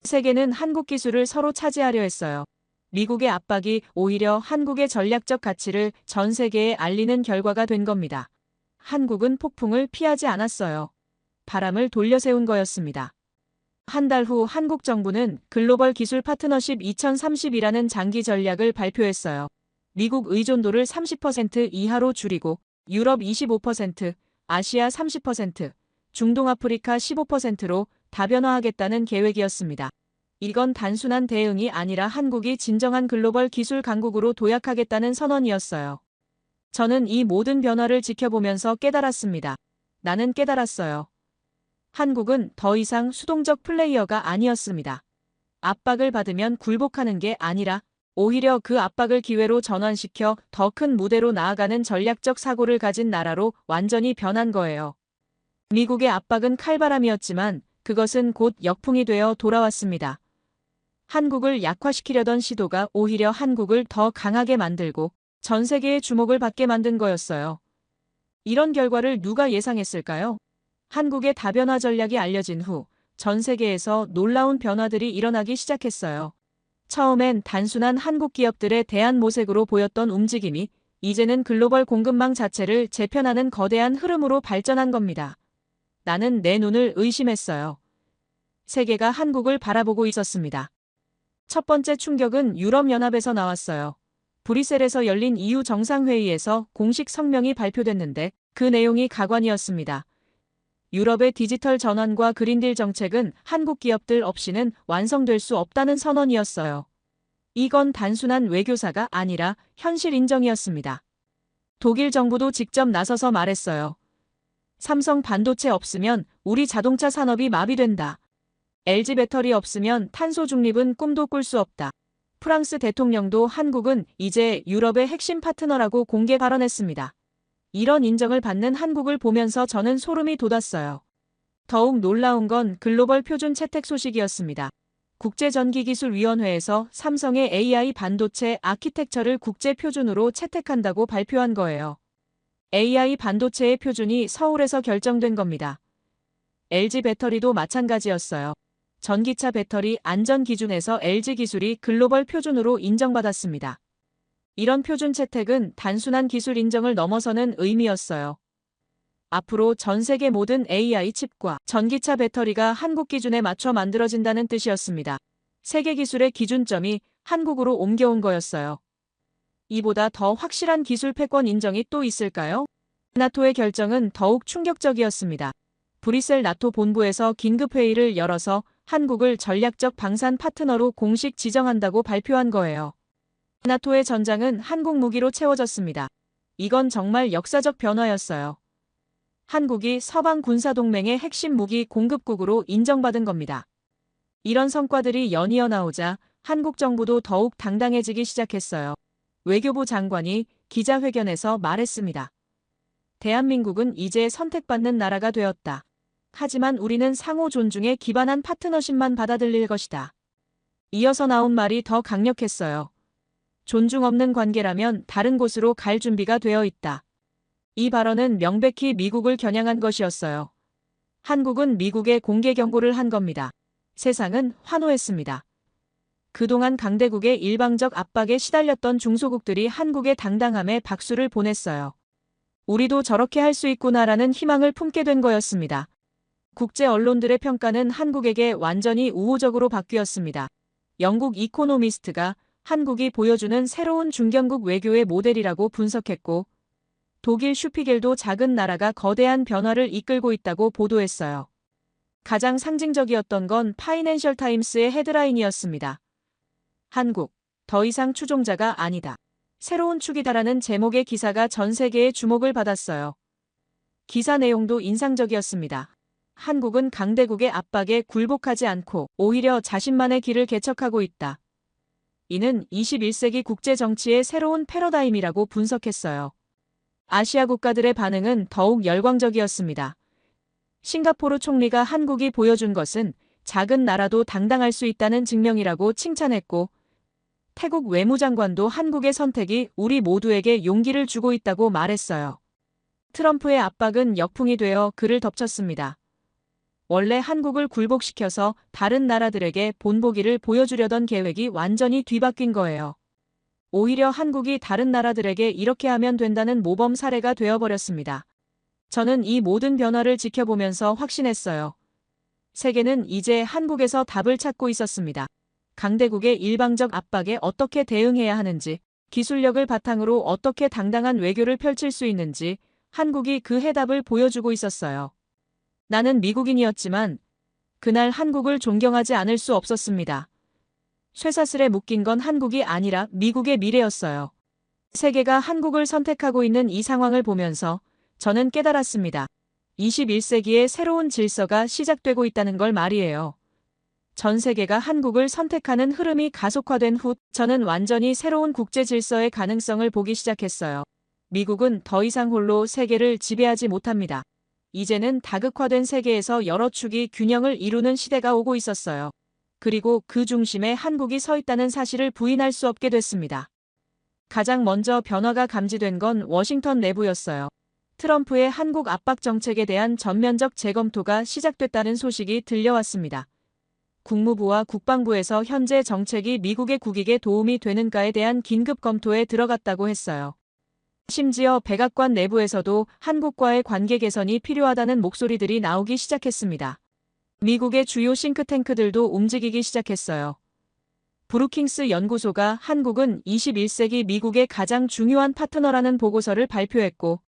세계는 한국 기술을 서로 차지하려 했어요. 미국의 압박이 오히려 한국의 전략적 가치를 전 세계에 알리는 결과가 된 겁니다. 한국은 폭풍을 피하지 않았어요. 바람을 돌려세운 거였습니다. 한 달 후 한국 정부는 글로벌 기술 파트너십 2030이라는 장기 전략을 발표했어요. 미국 의존도를 30% 이하로 줄이고 유럽 25%, 아시아 30%, 중동 아프리카 15%로 다변화하겠다는 계획이었습니다. 이건 단순한 대응이 아니라 한국이 진정한 글로벌 기술 강국으로 도약하겠다는 선언이었어요. 저는 이 모든 변화를 지켜보면서 깨달았습니다. 나는 깨달았어요. 한국은 더 이상 수동적 플레이어가 아니었습니다. 압박을 받으면 굴복하는 게 아니라 오히려 그 압박을 기회로 전환시켜 더 큰 무대로 나아가는 전략적 사고를 가진 나라로 완전히 변한 거예요. 미국의 압박은 칼바람이었지만 그것은 곧 역풍이 되어 돌아왔습니다. 한국을 약화시키려던 시도가 오히려 한국을 더 강하게 만들고 전 세계의 주목을 받게 만든 거였어요. 이런 결과를 누가 예상했을까요? 한국의 다변화 전략이 알려진 후 전 세계에서 놀라운 변화들이 일어나기 시작했어요. 처음엔 단순한 한국 기업들에 대한 모색으로 보였던 움직임이 이제는 글로벌 공급망 자체를 재편하는 거대한 흐름으로 발전한 겁니다. 나는 내 눈을 의심했어요. 세계가 한국을 바라보고 있었습니다. 첫 번째 충격은 유럽연합에서 나왔어요. 브뤼셀에서 열린 EU 정상회의에서 공식 성명이 발표됐는데 그 내용이 가관이었습니다. 유럽의 디지털 전환과 그린딜 정책은 한국 기업들 없이는 완성될 수 없다는 선언이었어요. 이건 단순한 외교사가 아니라 현실 인정이었습니다. 독일 정부도 직접 나서서 말했어요. 삼성 반도체 없으면 우리 자동차 산업이 마비된다. LG 배터리 없으면 탄소 중립은 꿈도 꿀 수 없다. 프랑스 대통령도 한국은 이제 유럽의 핵심 파트너라고 공개 발언했습니다. 이런 인정을 받는 한국을 보면서 저는 소름이 돋았어요. 더욱 놀라운 건 글로벌 표준 채택 소식이었습니다. 국제전기기술위원회에서 삼성의 AI 반도체 아키텍처를 국제 표준으로 채택한다고 발표한 거예요. AI 반도체의 표준이 서울에서 결정된 겁니다. LG 배터리도 마찬가지였어요. 전기차 배터리 안전 기준에서 LG 기술이 글로벌 표준으로 인정받았습니다. 이런 표준 채택은 단순한 기술 인정을 넘어서는 의미였어요. 앞으로 전 세계 모든 AI 칩과 전기차 배터리가 한국 기준에 맞춰 만들어진다는 뜻이었습니다. 세계 기술의 기준점이 한국으로 옮겨온 거였어요. 이보다 더 확실한 기술 패권 인정이 또 있을까요? 나토의 결정은 더욱 충격적이었습니다. 브뤼셀 나토 본부에서 긴급회의를 열어서 한국을 전략적 방산 파트너로 공식 지정한다고 발표한 거예요. 나토의 전장은 한국 무기로 채워졌습니다. 이건 정말 역사적 변화였어요. 한국이 서방 군사동맹의 핵심 무기 공급국으로 인정받은 겁니다. 이런 성과들이 연이어 나오자 한국 정부도 더욱 당당해지기 시작했어요. 외교부 장관이 기자회견에서 말했습니다. 대한민국은 이제 선택받는 나라가 되었다. 하지만 우리는 상호 존중에 기반한 파트너십만 받아들일 것이다. 이어서 나온 말이 더 강력했어요. 존중 없는 관계라면 다른 곳으로 갈 준비가 되어 있다. 이 발언은 명백히 미국을 겨냥한 것이었어요. 한국은 미국에 공개 경고를 한 겁니다. 세상은 환호했습니다. 그동안 강대국의 일방적 압박에 시달렸던 중소국들이 한국의 당당함에 박수를 보냈어요. 우리도 저렇게 할 수 있구나라는 희망을 품게 된 거였습니다. 국제 언론들의 평가는 한국에게 완전히 우호적으로 바뀌었습니다. 영국 이코노미스트가 한국이 보여주는 새로운 중견국 외교의 모델이라고 분석했고, 독일 슈피겔도 작은 나라가 거대한 변화를 이끌고 있다고 보도했어요. 가장 상징적이었던 건 파이낸셜 타임스의 헤드라인이었습니다. 한국, 더 이상 추종자가 아니다. 새로운 축이다라는 제목의 기사가 전 세계의 주목을 받았어요. 기사 내용도 인상적이었습니다. 한국은 강대국의 압박에 굴복하지 않고 오히려 자신만의 길을 개척하고 있다. 이는 21세기 국제 정치의 새로운 패러다임이라고 분석했어요. 아시아 국가들의 반응은 더욱 열광적이었습니다. 싱가포르 총리가 한국이 보여준 것은 작은 나라도 당당할 수 있다는 증명이라고 칭찬했고, 태국 외무장관도 한국의 선택이 우리 모두에게 용기를 주고 있다고 말했어요. 트럼프의 압박은 역풍이 되어 그를 덮쳤습니다. 원래 한국을 굴복시켜서 다른 나라들에게 본보기를 보여주려던 계획이 완전히 뒤바뀐 거예요. 오히려 한국이 다른 나라들에게 이렇게 하면 된다는 모범 사례가 되어버렸습니다. 저는 이 모든 변화를 지켜보면서 확신했어요. 세계는 이제 한국에서 답을 찾고 있었습니다. 강대국의 일방적 압박에 어떻게 대응해야 하는지, 기술력을 바탕으로 어떻게 당당한 외교를 펼칠 수 있는지 한국이 그 해답을 보여주고 있었어요. 나는 미국인이었지만 그날 한국을 존경하지 않을 수 없었습니다. 쇠사슬에 묶인 건 한국이 아니라 미국의 미래였어요. 세계가 한국을 선택하고 있는 이 상황을 보면서 저는 깨달았습니다. 21세기의 새로운 질서가 시작되고 있다는 걸 말이에요. 전 세계가 한국을 선택하는 흐름이 가속화된 후 저는 완전히 새로운 국제 질서의 가능성을 보기 시작했어요. 미국은 더 이상 홀로 세계를 지배하지 못합니다. 이제는 다극화된 세계에서 여러 축이 균형을 이루는 시대가 오고 있었어요. 그리고 그 중심에 한국이 서 있다는 사실을 부인할 수 없게 됐습니다. 가장 먼저 변화가 감지된 건 워싱턴 내부였어요. 트럼프의 한국 압박 정책에 대한 전면적 재검토가 시작됐다는 소식이 들려왔습니다. 국무부와 국방부에서 현재 정책이 미국의 국익에 도움이 되는가에 대한 긴급 검토에 들어갔다고 했어요. 심지어 백악관 내부에서도 한국과의 관계 개선이 필요하다는 목소리들이 나오기 시작했습니다. 미국의 주요 싱크탱크들도 움직이기 시작했어요. 브루킹스 연구소가 한국은 21세기 미국의 가장 중요한 파트너라는 보고서를 발표했고,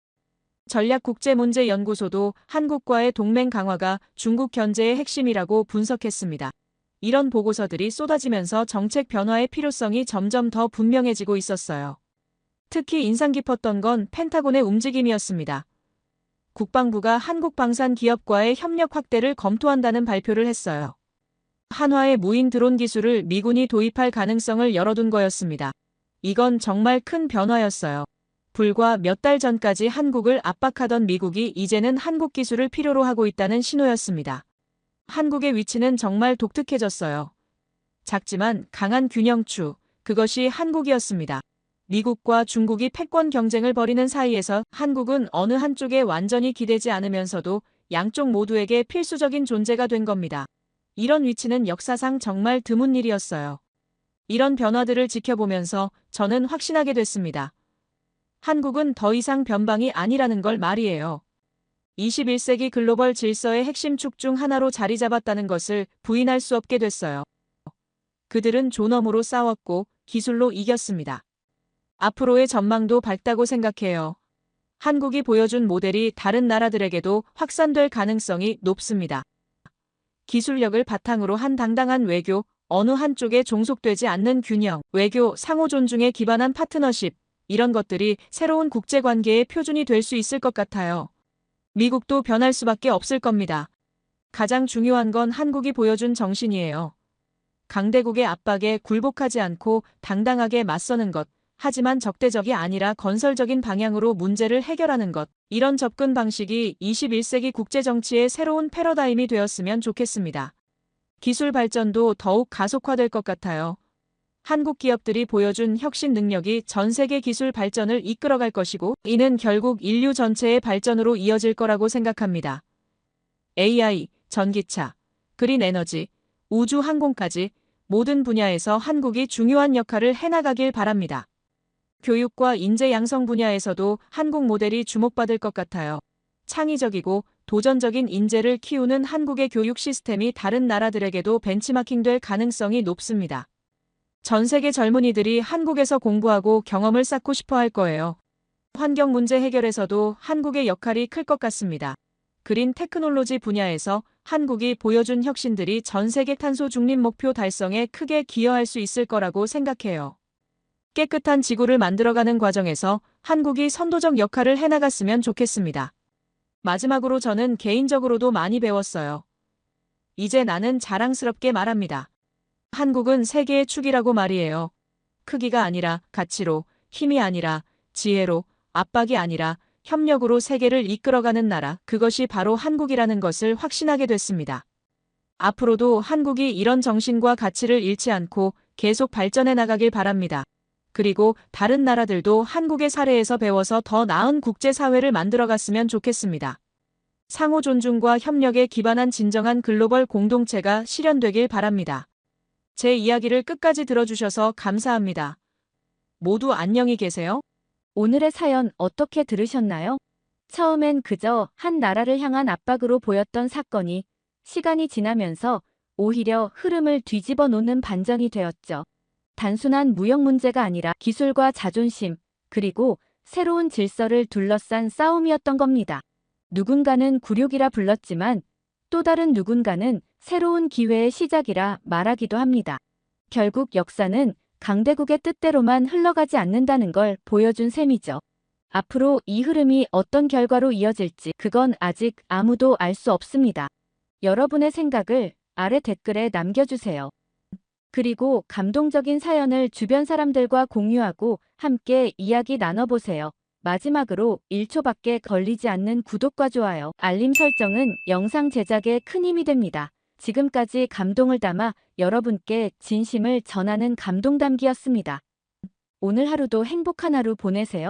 전략국제문제연구소도 한국과의 동맹 강화가 중국 견제의 핵심이라고 분석했습니다. 이런 보고서들이 쏟아지면서 정책 변화의 필요성이 점점 더 분명해지고 있었어요. 특히 인상 깊었던 건 펜타곤의 움직임이었습니다. 국방부가 한국 방산 기업과의 협력 확대를 검토한다는 발표를 했어요. 한화의 무인 드론 기술을 미군이 도입할 가능성을 열어둔 거였습니다. 이건 정말 큰 변화였어요. 불과 몇 달 전까지 한국을 압박하던 미국이 이제는 한국 기술을 필요로 하고 있다는 신호였습니다. 한국의 위치는 정말 독특해졌어요. 작지만 강한 균형추, 그것이 한국이었습니다. 미국과 중국이 패권 경쟁을 벌이는 사이에서 한국은 어느 한쪽에 완전히 기대지 않으면서도 양쪽 모두에게 필수적인 존재가 된 겁니다. 이런 위치는 역사상 정말 드문 일이었어요. 이런 변화들을 지켜보면서 저는 확신하게 됐습니다. 한국은 더 이상 변방이 아니라는 걸 말이에요. 21세기 글로벌 질서의 핵심 축 중 하나로 자리 잡았다는 것을 부인할 수 없게 됐어요. 그들은 존엄으로 싸웠고 기술로 이겼습니다. 앞으로의 전망도 밝다고 생각해요. 한국이 보여준 모델이 다른 나라들에게도 확산될 가능성이 높습니다. 기술력을 바탕으로 한 당당한 외교, 어느 한쪽에 종속되지 않는 균형, 외교, 상호 존중에 기반한 파트너십, 이런 것들이 새로운 국제관계의 표준이 될 수 있을 것 같아요. 미국도 변할 수밖에 없을 겁니다. 가장 중요한 건 한국이 보여준 정신이에요. 강대국의 압박에 굴복하지 않고 당당하게 맞서는 것, 하지만 적대적이 아니라 건설적인 방향으로 문제를 해결하는 것, 이런 접근 방식이 21세기 국제정치의 새로운 패러다임이 되었으면 좋겠습니다. 기술 발전도 더욱 가속화될 것 같아요. 한국 기업들이 보여준 혁신 능력이 전 세계 기술 발전을 이끌어갈 것이고, 이는 결국 인류 전체의 발전으로 이어질 거라고 생각합니다. AI, 전기차, 그린 에너지, 우주 항공까지 모든 분야에서 한국이 중요한 역할을 해나가길 바랍니다. 교육과 인재 양성 분야에서도 한국 모델이 주목받을 것 같아요. 창의적이고 도전적인 인재를 키우는 한국의 교육 시스템이 다른 나라들에게도 벤치마킹될 가능성이 높습니다. 전 세계 젊은이들이 한국에서 공부하고 경험을 쌓고 싶어 할 거예요. 환경 문제 해결에서도 한국의 역할이 클 것 같습니다. 그린 테크놀로지 분야에서 한국이 보여준 혁신들이 전 세계 탄소 중립 목표 달성에 크게 기여할 수 있을 거라고 생각해요. 깨끗한 지구를 만들어가는 과정에서 한국이 선도적 역할을 해나갔으면 좋겠습니다. 마지막으로 저는 개인적으로도 많이 배웠어요. 이제 나는 자랑스럽게 말합니다. 한국은 세계의 축이라고 말이에요. 크기가 아니라 가치로, 힘이 아니라 지혜로, 압박이 아니라 협력으로 세계를 이끌어가는 나라, 그것이 바로 한국이라는 것을 확신하게 됐습니다. 앞으로도 한국이 이런 정신과 가치를 잃지 않고 계속 발전해 나가길 바랍니다. 그리고 다른 나라들도 한국의 사례에서 배워서 더 나은 국제사회를 만들어갔으면 좋겠습니다. 상호 존중과 협력에 기반한 진정한 글로벌 공동체가 실현되길 바랍니다. 제 이야기를 끝까지 들어주셔서 감사합니다. 모두 안녕히 계세요. 오늘의 사연 어떻게 들으셨나요? 처음엔 그저 한 나라를 향한 압박으로 보였던 사건이 시간이 지나면서 오히려 흐름을 뒤집어 놓는 반전이 되었죠. 단순한 무역 문제가 아니라 기술과 자존심, 그리고 새로운 질서를 둘러싼 싸움이었던 겁니다. 누군가는 굴욕이라 불렀지만 또 다른 누군가는 새로운 기회의 시작이라 말하기도 합니다. 결국 역사는 강대국의 뜻대로만 흘러가지 않는다는 걸 보여준 셈이죠. 앞으로 이 흐름이 어떤 결과로 이어질지 그건 아직 아무도 알 수 없습니다. 여러분의 생각을 아래 댓글에 남겨주세요. 그리고 감동적인 사연을 주변 사람들과 공유하고 함께 이야기 나눠보세요. 마지막으로 1초밖에 걸리지 않는 구독과 좋아요, 알림 설정은 영상 제작에 큰 힘이 됩니다. 지금까지 감동을 담아 여러분께 진심을 전하는 감동담기였습니다. 오늘 하루도 행복한 하루 보내세요.